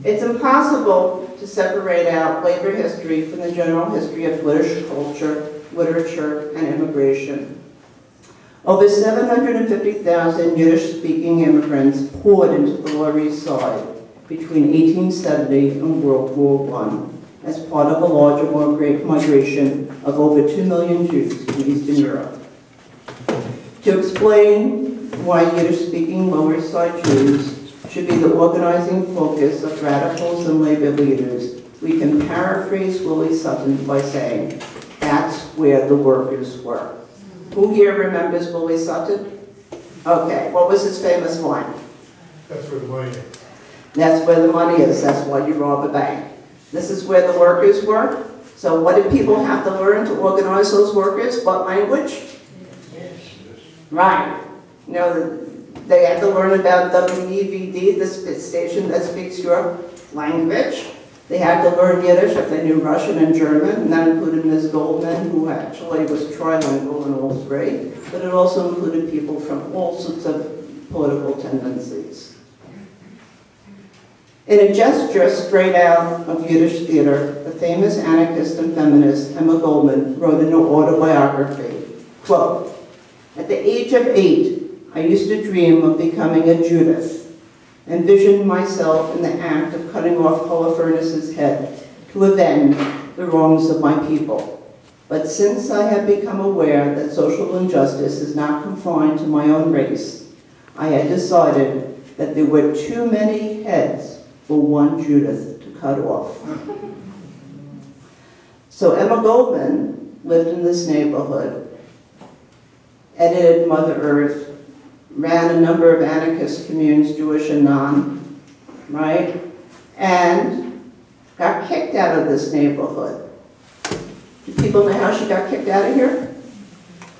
It's impossible to separate out labor history from the general history of Yiddish culture, literature, and immigration. Over 750,000 Yiddish-speaking immigrants poured into the Lower East Side between 1870 and World War I as part of a larger migration of over 2 million Jews from Eastern Europe. To explain why Yiddish-speaking Lower East Side Jews should be the organizing focus of radicals and labor leaders, we can paraphrase Willie Sutton by saying, that's where the workers were. Who here remembers Willie Sutton? Okay, what was his famous line? That's where the money is. That's where the money is, that's why you rob a bank. This is where the workers were. So what did people have to learn to organize those workers? What language? Right. You know, they had to learn about WEVD, the station that speaks your language. They had to learn Yiddish if they knew Russian and German, and that included Ms. Goldman, who actually was trilingual in all three, but it also included people from all sorts of political tendencies. In a gesture straight out of Yiddish theater, the famous anarchist and feminist Emma Goldman wrote in her autobiography, quote, "At the age of 8, I used to dream of becoming a Judith, envisioned myself in the act of cutting off Holofernes' head to avenge the wrongs of my people. But since I have become aware that social injustice is not confined to my own race, I had decided that there were too many heads for one Judith to cut off." So Emma Goldman lived in this neighborhood, edited Mother Earth, ran a number of anarchist communes, Jewish and non, right? And got kicked out of this neighborhood. Do people know how she got kicked out of here?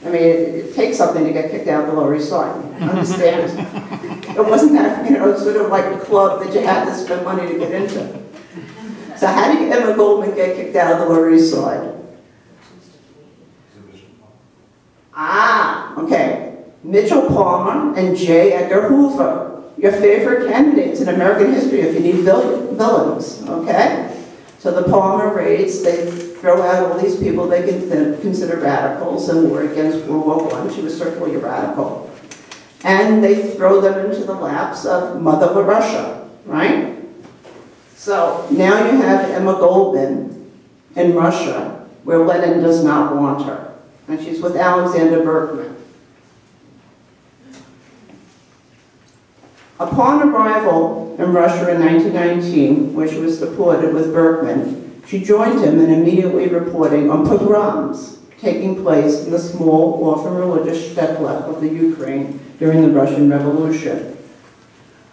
I mean, it takes something to get kicked out of the Lower East Side, understand? It wasn't that, you know, sort of like a club that you had to spend money to get into. So how did Emma Goldman get kicked out of the Lower East Side? Ah, okay. Mitchell Palmer and J. Edgar Hoover, your favorite candidates in American history if you need villains, okay? So the Palmer raids, they throw out all these people they consider radicals and war against World War I. She was certainly a radical. And they throw them into the laps of Mother Russia, right? So now you have Emma Goldman in Russia, where Lenin does not want her. And she's with Alexander Berkman. Upon arrival in Russia in 1919, where she was deported with Berkman, she joined him in immediately reporting on pogroms taking place in the small, often religious shtetl of the Ukraine during the Russian Revolution.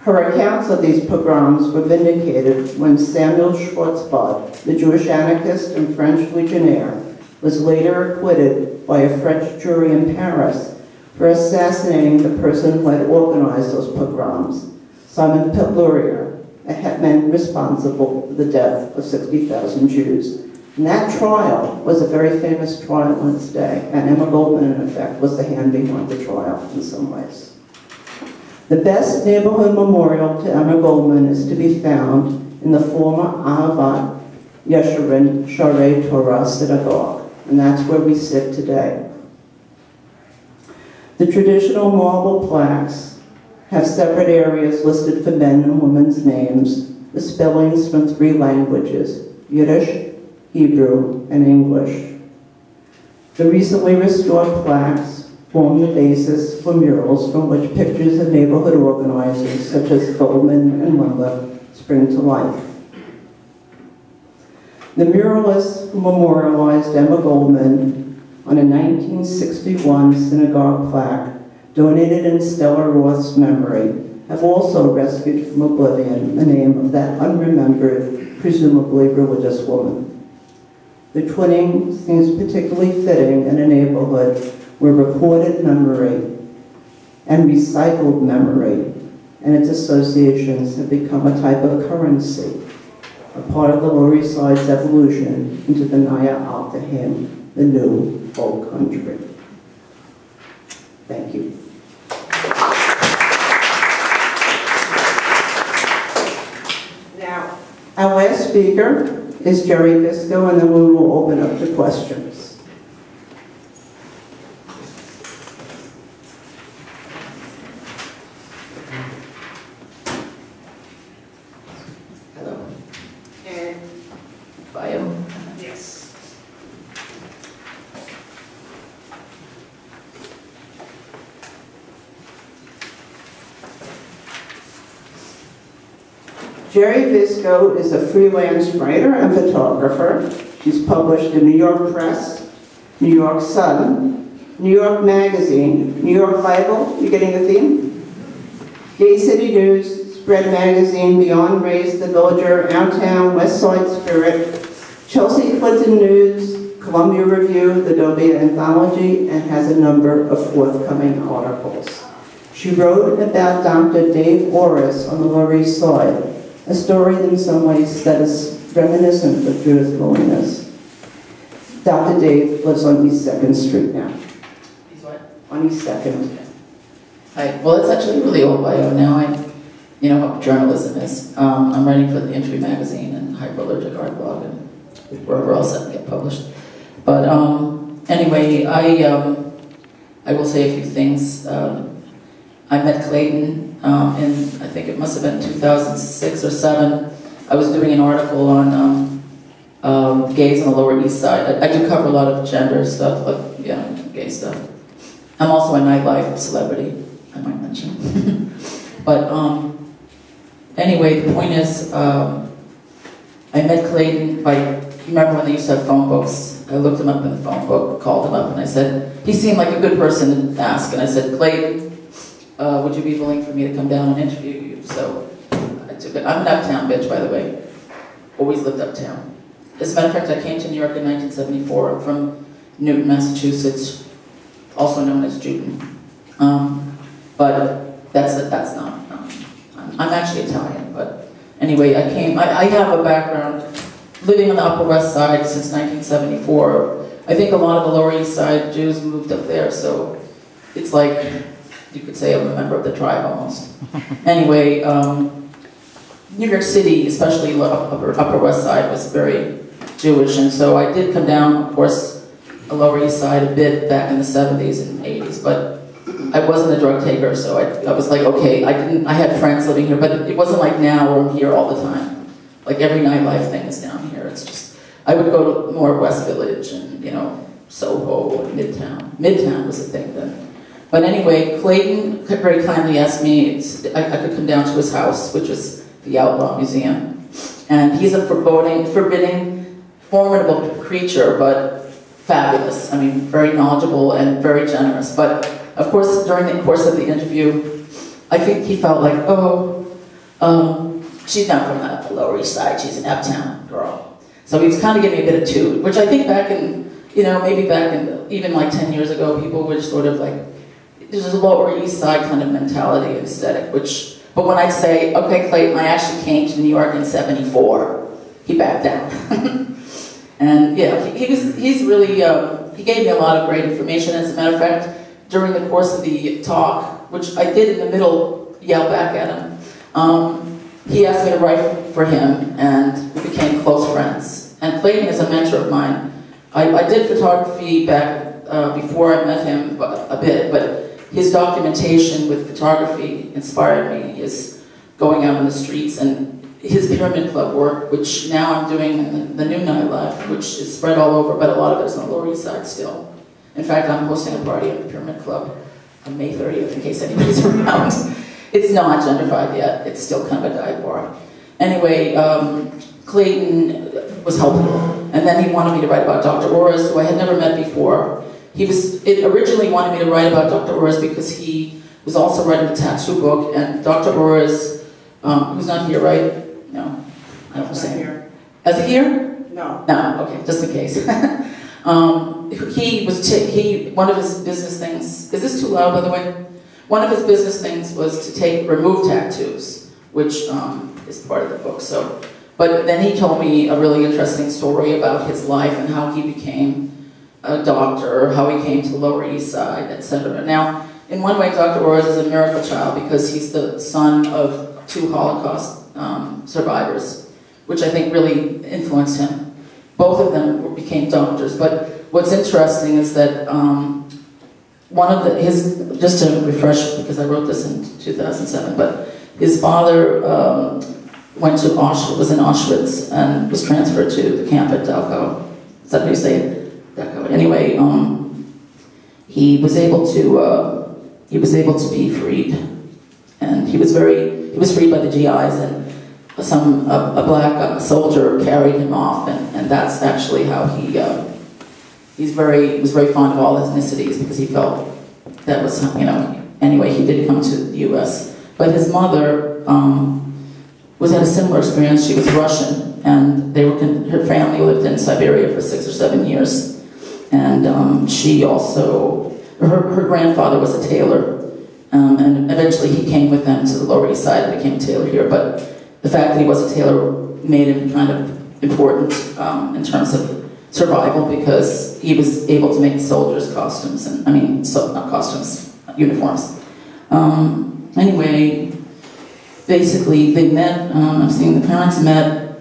Her accounts of these pogroms were vindicated when Samuel Schwarzbard, the Jewish anarchist and French legionnaire, was later acquitted by a French jury in Paris for assassinating the person who had organized those pogroms, Simon Petlurier, a hetman responsible for the death of 60,000 Jews. And that trial was a very famous trial in its day, and Emma Goldman, in effect, was the hand behind the trial in some ways. The best neighborhood memorial to Emma Goldman is to be found in the former Ahavat Yesharin Sharei Torah synagogue, and that's where we sit today. The traditional marble plaques have separate areas listed for men and women's names, with spellings from 3 languages, Yiddish, Hebrew, and English. The recently restored plaques form the basis for murals from which pictures of neighborhood organizers such as Goldman and Limber spring to life. The muralists who memorialized Emma Goldman on a 1961 synagogue plaque donated in Stella Roth's memory have also rescued from oblivion the name of that unremembered, presumably religious woman. The twinning seems particularly fitting in a neighborhood where recorded memory and recycled memory and its associations have become a type of currency, a part of the Lower East Side's evolution into the Naya Al-Tahim, the new old country. Thank you. Now, our last speaker is Gerri Visco, and then we will open up to questions. Hello. And bio? Yes. Gerri Visco is a freelance writer and photographer. She's published in New York Press, New York Sun, New York Magazine, New York Bible, you getting the theme? Gay City News, Spread Magazine, Beyond Race, The Villager, Our Town, West Side Spirit, Chelsea Clinton News, Columbia Review, the Dobia Anthology, and has a number of forthcoming articles. She wrote about Dr. Dave Orris on the Lower East Side, a story in some ways that is reminiscent of Judith Loneliness. Dr. Dave lives on East 2nd Street now. He's what? On East 2nd. Hi. Well, it's actually a really old bio now. You know what journalism is. I'm writing for the Entry Magazine and Hyperallergic Art Blog and wherever else I can get published. But anyway, I will say a few things. I met Clayton in, I think it must have been 2006 or 7. I was doing an article on gays on the Lower East Side. I do cover a lot of gender stuff, like, gay stuff. I'm also a nightlife celebrity, I might mention. But anyway, the point is, I met Clayton remember when they used to have phone books? I looked him up in the phone book, called him up, and I said, he seemed like a good person to ask. And I said, Clayton, would you be willing for me to come down and interview you? So I took it. I'm an uptown bitch, by the way. Always lived uptown. As a matter of fact, I came to New York in 1974. I'm from Newton, Massachusetts, also known as Julian. But that's not. I'm actually Italian, but anyway, I have a background living on the Upper West Side since 1974. I think a lot of the Lower East Side Jews moved up there, so it's like, you could say I'm a member of the tribe almost. Anyway, New York City, especially Upper West Side, was very Jewish, and so I did come down, of course, the Lower East Side a bit back in the 70s and 80s, but I wasn't a drug taker, so I was like, okay, I had friends living here, but it wasn't like now where I'm here all the time. Like every nightlife thing is down here. It's just, I would go to more West Village and, Soho and Midtown. Midtown was a thing then. But anyway, Clayton very kindly asked me if I could come down to his house, which was the Outlaw Museum. And he's a forbidding, formidable creature, but fabulous. I mean, very knowledgeable and very generous. But of course, during the course of the interview, I think he felt like, she's not from the Lower East Side, she's an uptown girl. So he was kind of giving me a bit of toot, which I think back in, maybe back in, even like 10 years ago, people were sort of like, there's a Lower East Side kind of mentality and aesthetic, but when I'd say, okay, Clayton, I actually came to New York in 74, he backed down. And yeah, he's really, he gave me a lot of great information. As a matter of fact, during the course of the talk, which I did in the middle, yell back at him, he asked me to write for him, and we became close friends. And Clayton is a mentor of mine. I did photography back before I met him a bit, but his documentation with photography inspired me. His going out on the streets and his Pyramid Club work, which now I'm doing in the new nightlife, which is spread all over, but a lot of it is on the Lower East Side still. In fact, I'm hosting a party at the Pyramid Club on May 30th, in case anybody's around. It's not gentrified yet. It's still kind of a dive bar. Anyway, Clayton was helpful. And then he wanted me to write about Dr. Orris, who I had never met before. He originally wanted me to write about Dr. Orris because he was also writing a tattoo book, and Dr. Orris, who's not here, right? No, I don't say here. Is he here? No. No, okay, just in case. One of his business things, is this too loud, by the way? One of his business things was to remove tattoos, which is part of the book. But then he told me a really interesting story about his life and how he became a doctor, how he came to the Lower East Side, etc. Now, in one way, Dr. Orris is a miracle child because he's the son of 2 Holocaust survivors, which I think really influenced him. Both of them became doctors. But what's interesting is that just to refresh, because I wrote this in 2007, but his father was in Auschwitz and was transferred to the camp at Dachau. Is that how you say it? Dachau. Anyway, he was able to be freed, and he was freed by the GIs, and a black soldier carried him off, and that's actually how he he was very fond of all ethnicities because he felt that was, you know, anyway, he did come to the U.S. But his mother had a similar experience. She was Russian, and her family lived in Siberia for 6 or 7 years. And she also, her grandfather was a tailor, and eventually he came with them to the Lower East Side and became a tailor here. But the fact that he was a tailor made him kind of important in terms of survival, because he was able to make soldiers' costumes, and not costumes, uniforms. Anyway, basically they met, I'm seeing the parents met,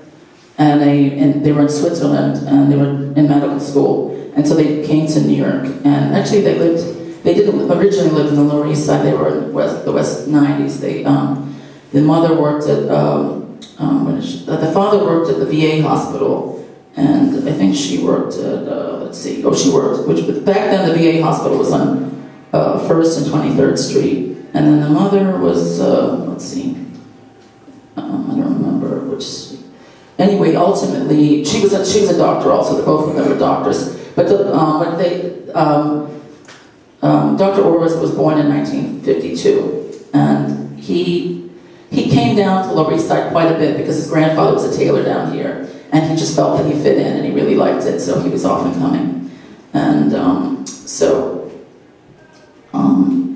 and they were in Switzerland, and they were in medical school, and so they came to New York, and actually they didn't originally live in the Lower East Side, they were in the West 90s. The mother worked at, the father worked at the VA hospital, and I think she worked at, back then the VA hospital was on 1st and 23rd Street, and then the mother was, I don't remember which street. Anyway, ultimately, she was a doctor also, both of them were doctors, but Dr. Orris was born in 1952, and he came down to Lower East Side quite a bit because his grandfather was a tailor down here, and he just felt that he fit in and he really liked it, so he was often coming. And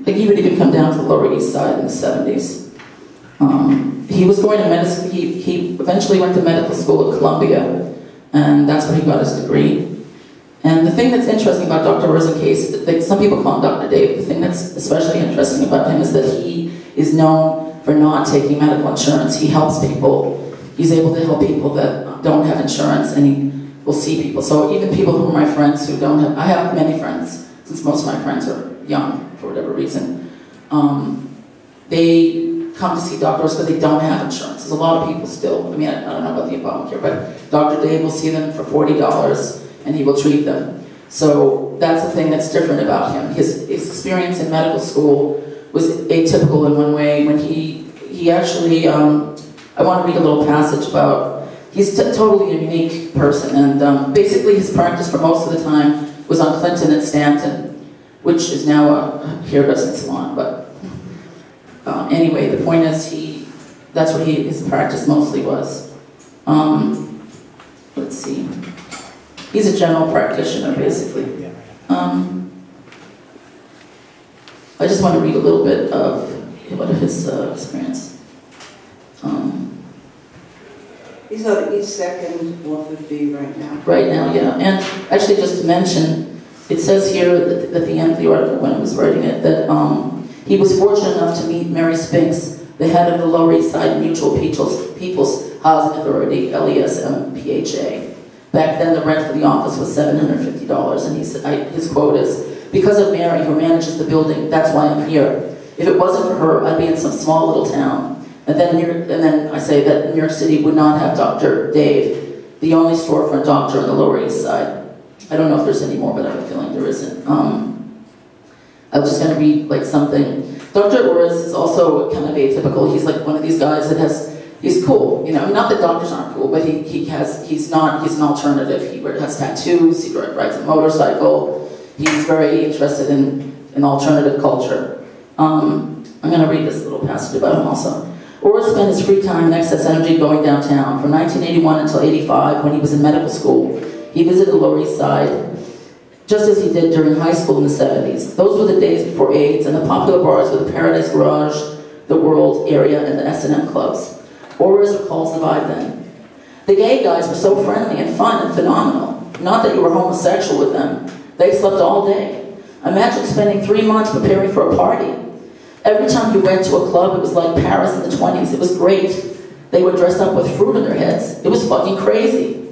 he would even come down to the Lower East Side in the 70s. He was going to medicine, he eventually went to medical school at Columbia, and that's where he got his degree. And the thing that's interesting about Dr. Orr's case, like some people call him Dr. Dave, the thing that's especially interesting about him is that he is known for not taking medical insurance. He helps people. He's able to help people that don't have insurance, and he will see people. So even people who are my friends who don't have, I have many friends, since most of my friends are young for whatever reason, they come to see doctors because they don't have insurance. There's a lot of people still, I mean, I don't know about the Obamacare, but Dr. Dave will see them for $40 and he will treat them. So that's the thing that's different about him. His experience in medical school was atypical in one way. When he actually, I want to read a little passage about, he's totally a unique person, and basically his practice for most of the time was on Clinton and Stanton, which is now a hairdressing salon, but anyway, the point is that's where his practice mostly was. Let's see. He's a general practitioner, basically. I just want to read a little bit of his experience. He's on East 2nd off of B right now. Right now, yeah. And actually, just to mention, it says here at the end of the article when I was writing it that he was fortunate enough to meet Mary Spinks, the head of the Lower East Side Mutual People's Housing Authority, LESMPHA. Back then, the rent for the office was $750, and he said, his quote is, "Because of Mary, who manages the building, that's why I'm here. If it wasn't for her, I'd be in some small little town." And then I say that New York City would not have Dr. Dave, the only storefront doctor on the Lower East Side. I don't know if there's any more, but I have a feeling there isn't. I'm just going to read like something. Dr. Orris is also kind of atypical. He's like one of these guys that he's cool, you know. Not that doctors aren't cool, but he's an alternative. He has tattoos. He rides a motorcycle. He's very interested in alternative culture. I'm going to read this little passage about him also. Orris spent his free time and excess energy going downtown. From 1981 until 85, when he was in medical school, he visited the Lower East Side, just as he did during high school in the 70s. Those were the days before AIDS, and the popular bars were the Paradise Garage, the World area, and the S&M clubs. Orris recalls the vibe then. The gay guys were so friendly and fun and phenomenal. Not that you were homosexual with them. They slept all day. Imagine spending 3 months preparing for a party. Every time you went to a club, it was like Paris in the 20s. It was great. They would dress up with fruit on their heads. It was fucking crazy.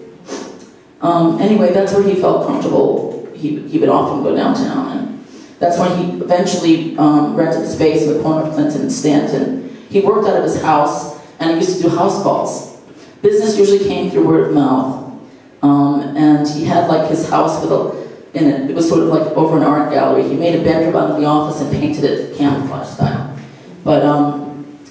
Anyway, that's where he felt comfortable. He would often go downtown, and that's when he eventually rented a space in the corner of Clinton and Stanton. He worked out of his house, and he used to do house calls. Business usually came through word of mouth, and he had like his house in it. It was sort of like over an art gallery. He made a bedroom out of the office and painted it camouflage style. But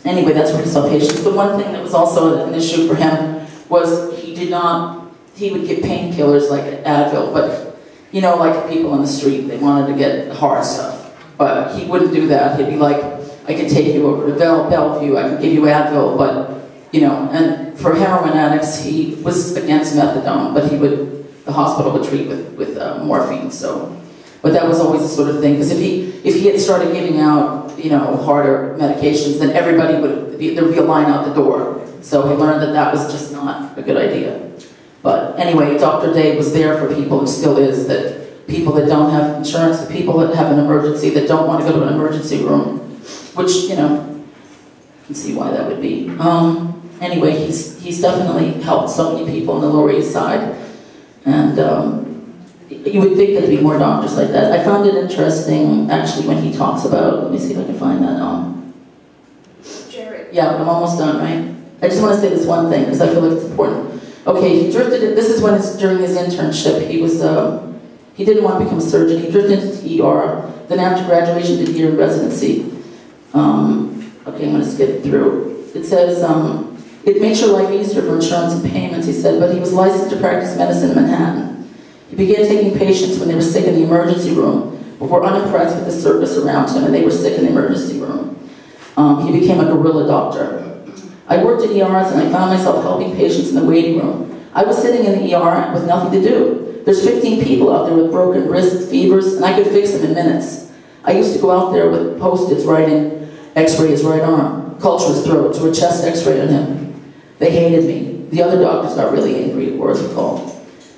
anyway, that's where he saw patients. The one thing that was also an issue for him was he would get painkillers like Advil, but you know, like people on the street, they wanted to get hard stuff. But he wouldn't do that. He'd be like, I can take you over to Bellevue, I can give you Advil, but, you know, and for heroin addicts, he was against methadone, but the hospital would treat with morphine, so. But that was always the sort of thing, because if he had started giving out, you know, harder medications, then everybody there'd be a line out the door. So he learned that that was just not a good idea. But anyway, Dr. Day was there for people, and still is, that people that don't have insurance, the people that have an emergency, that don't want to go to an emergency room, which, you know, you can see why that would be. Anyway, he's definitely helped so many people on the Lower East Side, and you would think there'd be more doctors like that. I found it interesting, actually, when he talks about, let me see if I can find that. Gerri. Yeah, I'm almost done, right? I just want to say this one thing, because I feel like it's important. Okay, he drifted, this is when during his internship, he didn't want to become a surgeon, he drifted into ER, then after graduation did a year in residency. Okay, I'm going to skip through. It says, it makes your life easier for insurance and payments, he said, but he was licensed to practice medicine in Manhattan. He began taking patients when they were sick in the emergency room, but were unimpressed with the service around him, and they were sick in the emergency room. He became a guerrilla doctor. I worked in ERs, and I found myself helping patients in the waiting room. I was sitting in the ER with nothing to do. There's 15 people out there with broken wrists, fevers, and I could fix them in minutes. I used to go out there with Post-its writing, X-ray his right arm, culture his throat, to a chest X-ray on him. They hated me. The other doctors got really angry, or as we call.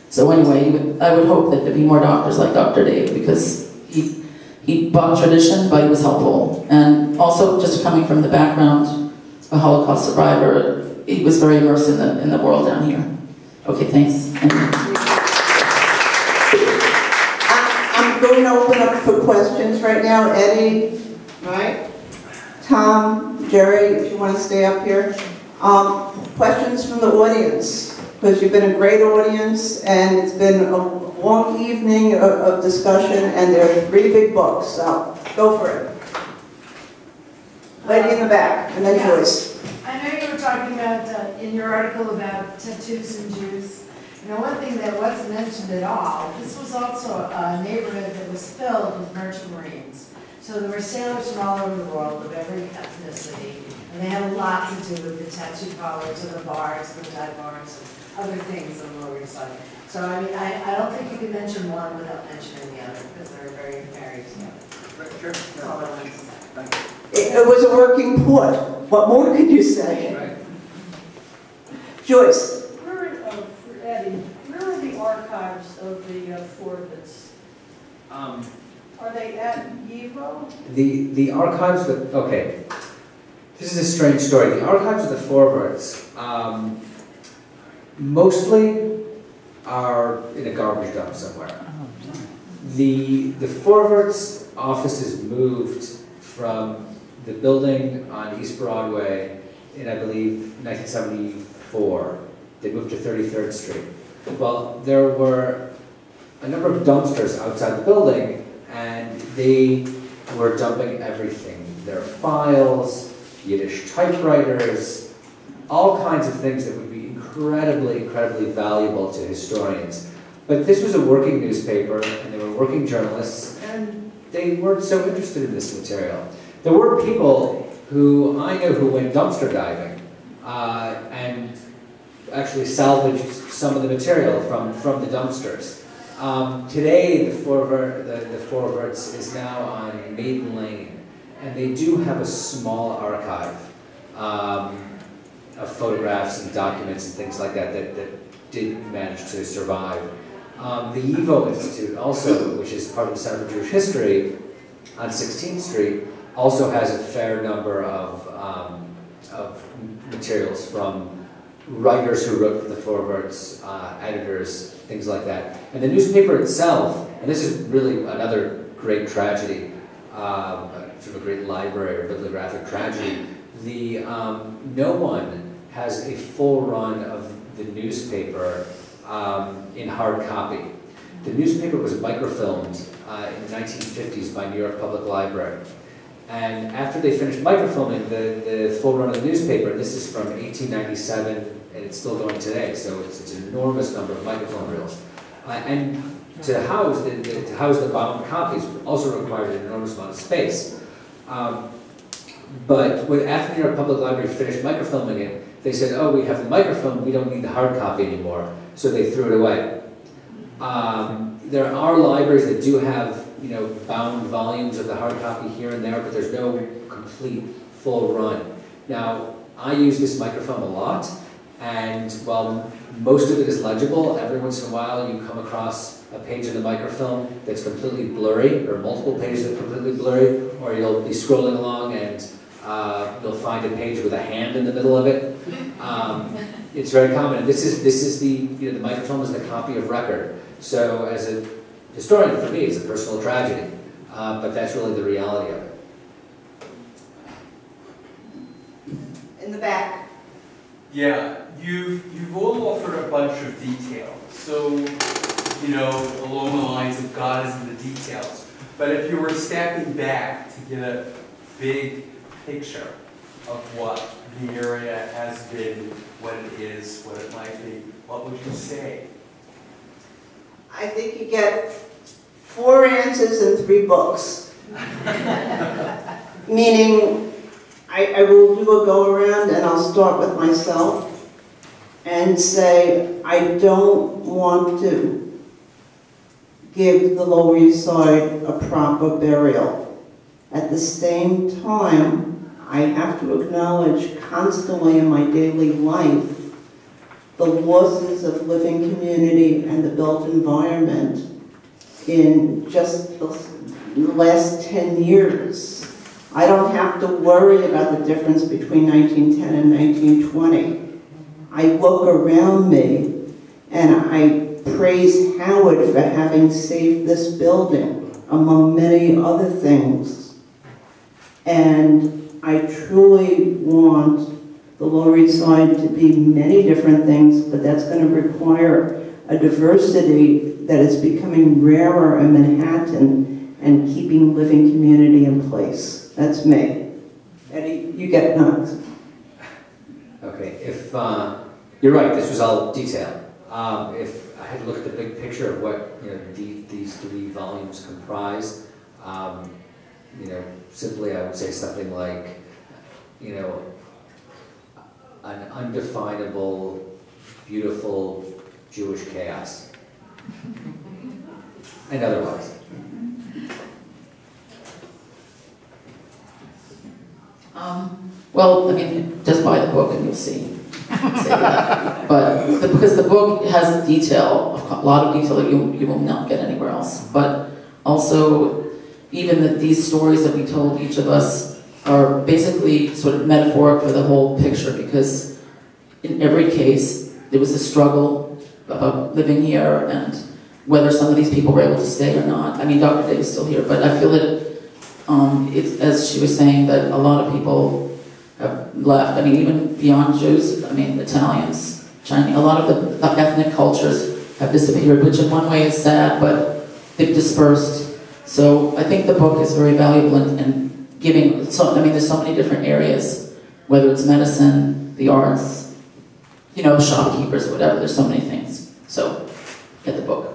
So anyway, I would hope that there'd be more doctors like Dr. Dave, because he bucked tradition, but he was helpful. And also, just coming from the background, a Holocaust survivor, he was very immersed in the world down here. Okay, thanks. I'm going to open up for questions right now. Eddie, right? Tom, Gerri, if you want to stay up here. Questions from the audience, because you've been a great audience, and it's been a long evening of discussion, and there are 3 big books, so go for it. Lady in the back, and then Joyce. I know you were talking about, in your article about tattoos and Jews. You know, one thing that wasn't mentioned at all, this was also a neighborhood that was filled with merchant marines. So there were sailors from all over the world of every ethnicity, and they had a lot to do with the tattoo parlors and the bars, the dive bars, and other things on the Lower East Side. So, I mean, I don't think you can mention one without mentioning the other, because they're very married together. Sure. That's all I wanted to say. Thank you. It was a working port. What more could you say? Right. Joyce. For Eddie, where are the archives of the Forbits? Are they at YIVO? The archives of okay. This is a strange story. The archives of the Forverts mostly are in a garbage dump somewhere. The Forverts offices moved from the building on East Broadway in, I believe, 1974. They moved to 33rd Street. Well, there were a number of dumpsters outside the building, and they were dumping everything. Their files, Yiddish typewriters, all kinds of things that would be incredibly, incredibly valuable to historians. But this was a working newspaper, and they were working journalists, and they weren't so interested in this material. There were people who I know who went dumpster diving and actually salvaged some of the material from the dumpsters. Today, the Forverts is now on Maiden Lane, and they do have a small archive of photographs and documents and things like that that did manage to survive. The YIVO Institute also, which is part of the Center for Jewish History on 16th Street, also has a fair number of materials from writers who wrote for the Forverts, editors, things like that. And the newspaper itself, and this is really another great tragedy, sort of a great library or bibliographic tragedy, no one has a full run of the newspaper in hard copy. The newspaper was microfilmed in the 1950s by New York Public Library. And after they finished microfilming the full run of the newspaper, this is from 1897, and it's still going today, so it's an enormous number of microfilm reels. And to house the bound copies also required an enormous amount of space. But when after New York Public Library finished microfilming it, they said, "Oh, we have the microfilm. We don't need the hard copy anymore." So they threw it away. There are libraries that do have, you know, bound volumes of the hard copy here and there, but there's no complete full run. Now, I use this microfilm a lot, and while most of it is legible, every once in a while you come across a page of the microfilm that's completely blurry, or multiple pages that are completely blurry, or you'll be scrolling along and you'll find a page with a hand in the middle of it. It's very common. And this is the, you know, the microfilm is the copy of record. So as a historian, for me, it's a personal tragedy, but that's really the reality of it. In the back. Yeah, you've all offered a bunch of details. So, you know, along the lines of God is in the details. But if you were stepping back to get a big picture of what the area has been, what it is, what it might be, what would you say? I think you get 4 answers in 3 books. Meaning, I will do a go-around and I'll start with myself and say, I don't want to give the Lower East Side a proper burial. At the same time, I have to acknowledge constantly in my daily life the losses of living community and the built environment in just the last 10 years. I don't have to worry about the difference between 1910 and 1920. I look around me and I praise Howard for having saved this building, among many other things. And I truly want the Lower East Side to be many different things, but that's going to require a diversity that is becoming rarer in Manhattan and keeping living community in place. That's me. Eddie, you get nuts. Okay, if you're right, this was all detail. If I had looked at the big picture of what, you know, these 3 volumes comprise, you know, simply I would say something like, you know, an undefinable, beautiful Jewish chaos, and otherwise. Well, I mean, just buy the book and you'll see. Say that. But because the book has detail, a lot of detail that you will not get anywhere else. But also, even these stories that we told each of us are basically sort of metaphoric for the whole picture, because in every case there was a struggle about living here and whether some of these people were able to stay or not. I mean, Dr. Day is still here, but I feel that it's, as she was saying, that a lot of people have left. I mean, even beyond Jews, I mean, Italians, Chinese, a lot of the ethnic cultures have disappeared, which in one way is sad, but they've dispersed. So I think the book is very valuable in giving, so, I mean, there's so many different areas, whether it's medicine, the arts, you know, shopkeepers, whatever, there's so many things. So, get the book.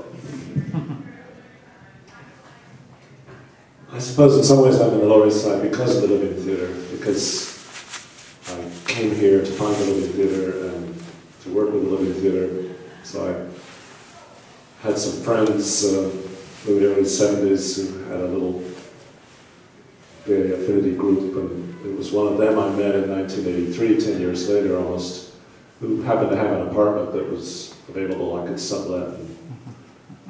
I suppose in some ways I'm in the Lower East Side because of the Living Theatre, because I came here to find the Living Theatre and to work with the Living Theatre. So I had some friends in the early 70s who had a little gay affinity group, and it was one of them I met in 1983, 10 years later almost, who happened to have an apartment that was available I could sublet.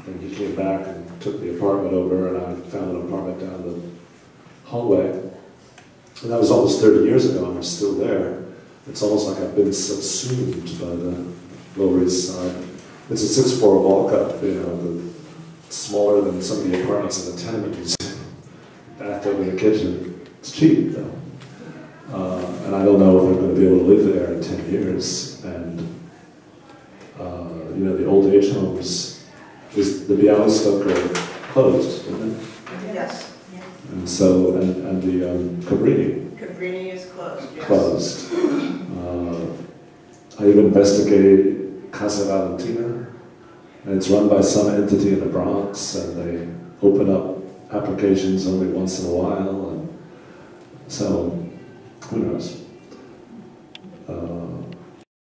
And he came back and took the apartment over, and I found an apartment down the hallway. And that was almost 30 years ago, and I'm still there. It's almost like I've been subsumed by the Lower East Side. It's a 6-floor walk-up, you know, smaller than some of the apartments in the tenement museum. Bathtub in the kitchen. It's cheap, though. And I don't know if I'm going to be able to live there in 10 years. And, you know, the old age homes, the Bialystok closed, didn't it? Yes. And so, and the Cabrini. Cabrini is closed, yes. Closed. I even investigated Casa Valentina And it's run by some entity in the Bronx, and they open up applications only once in a while, and so who knows?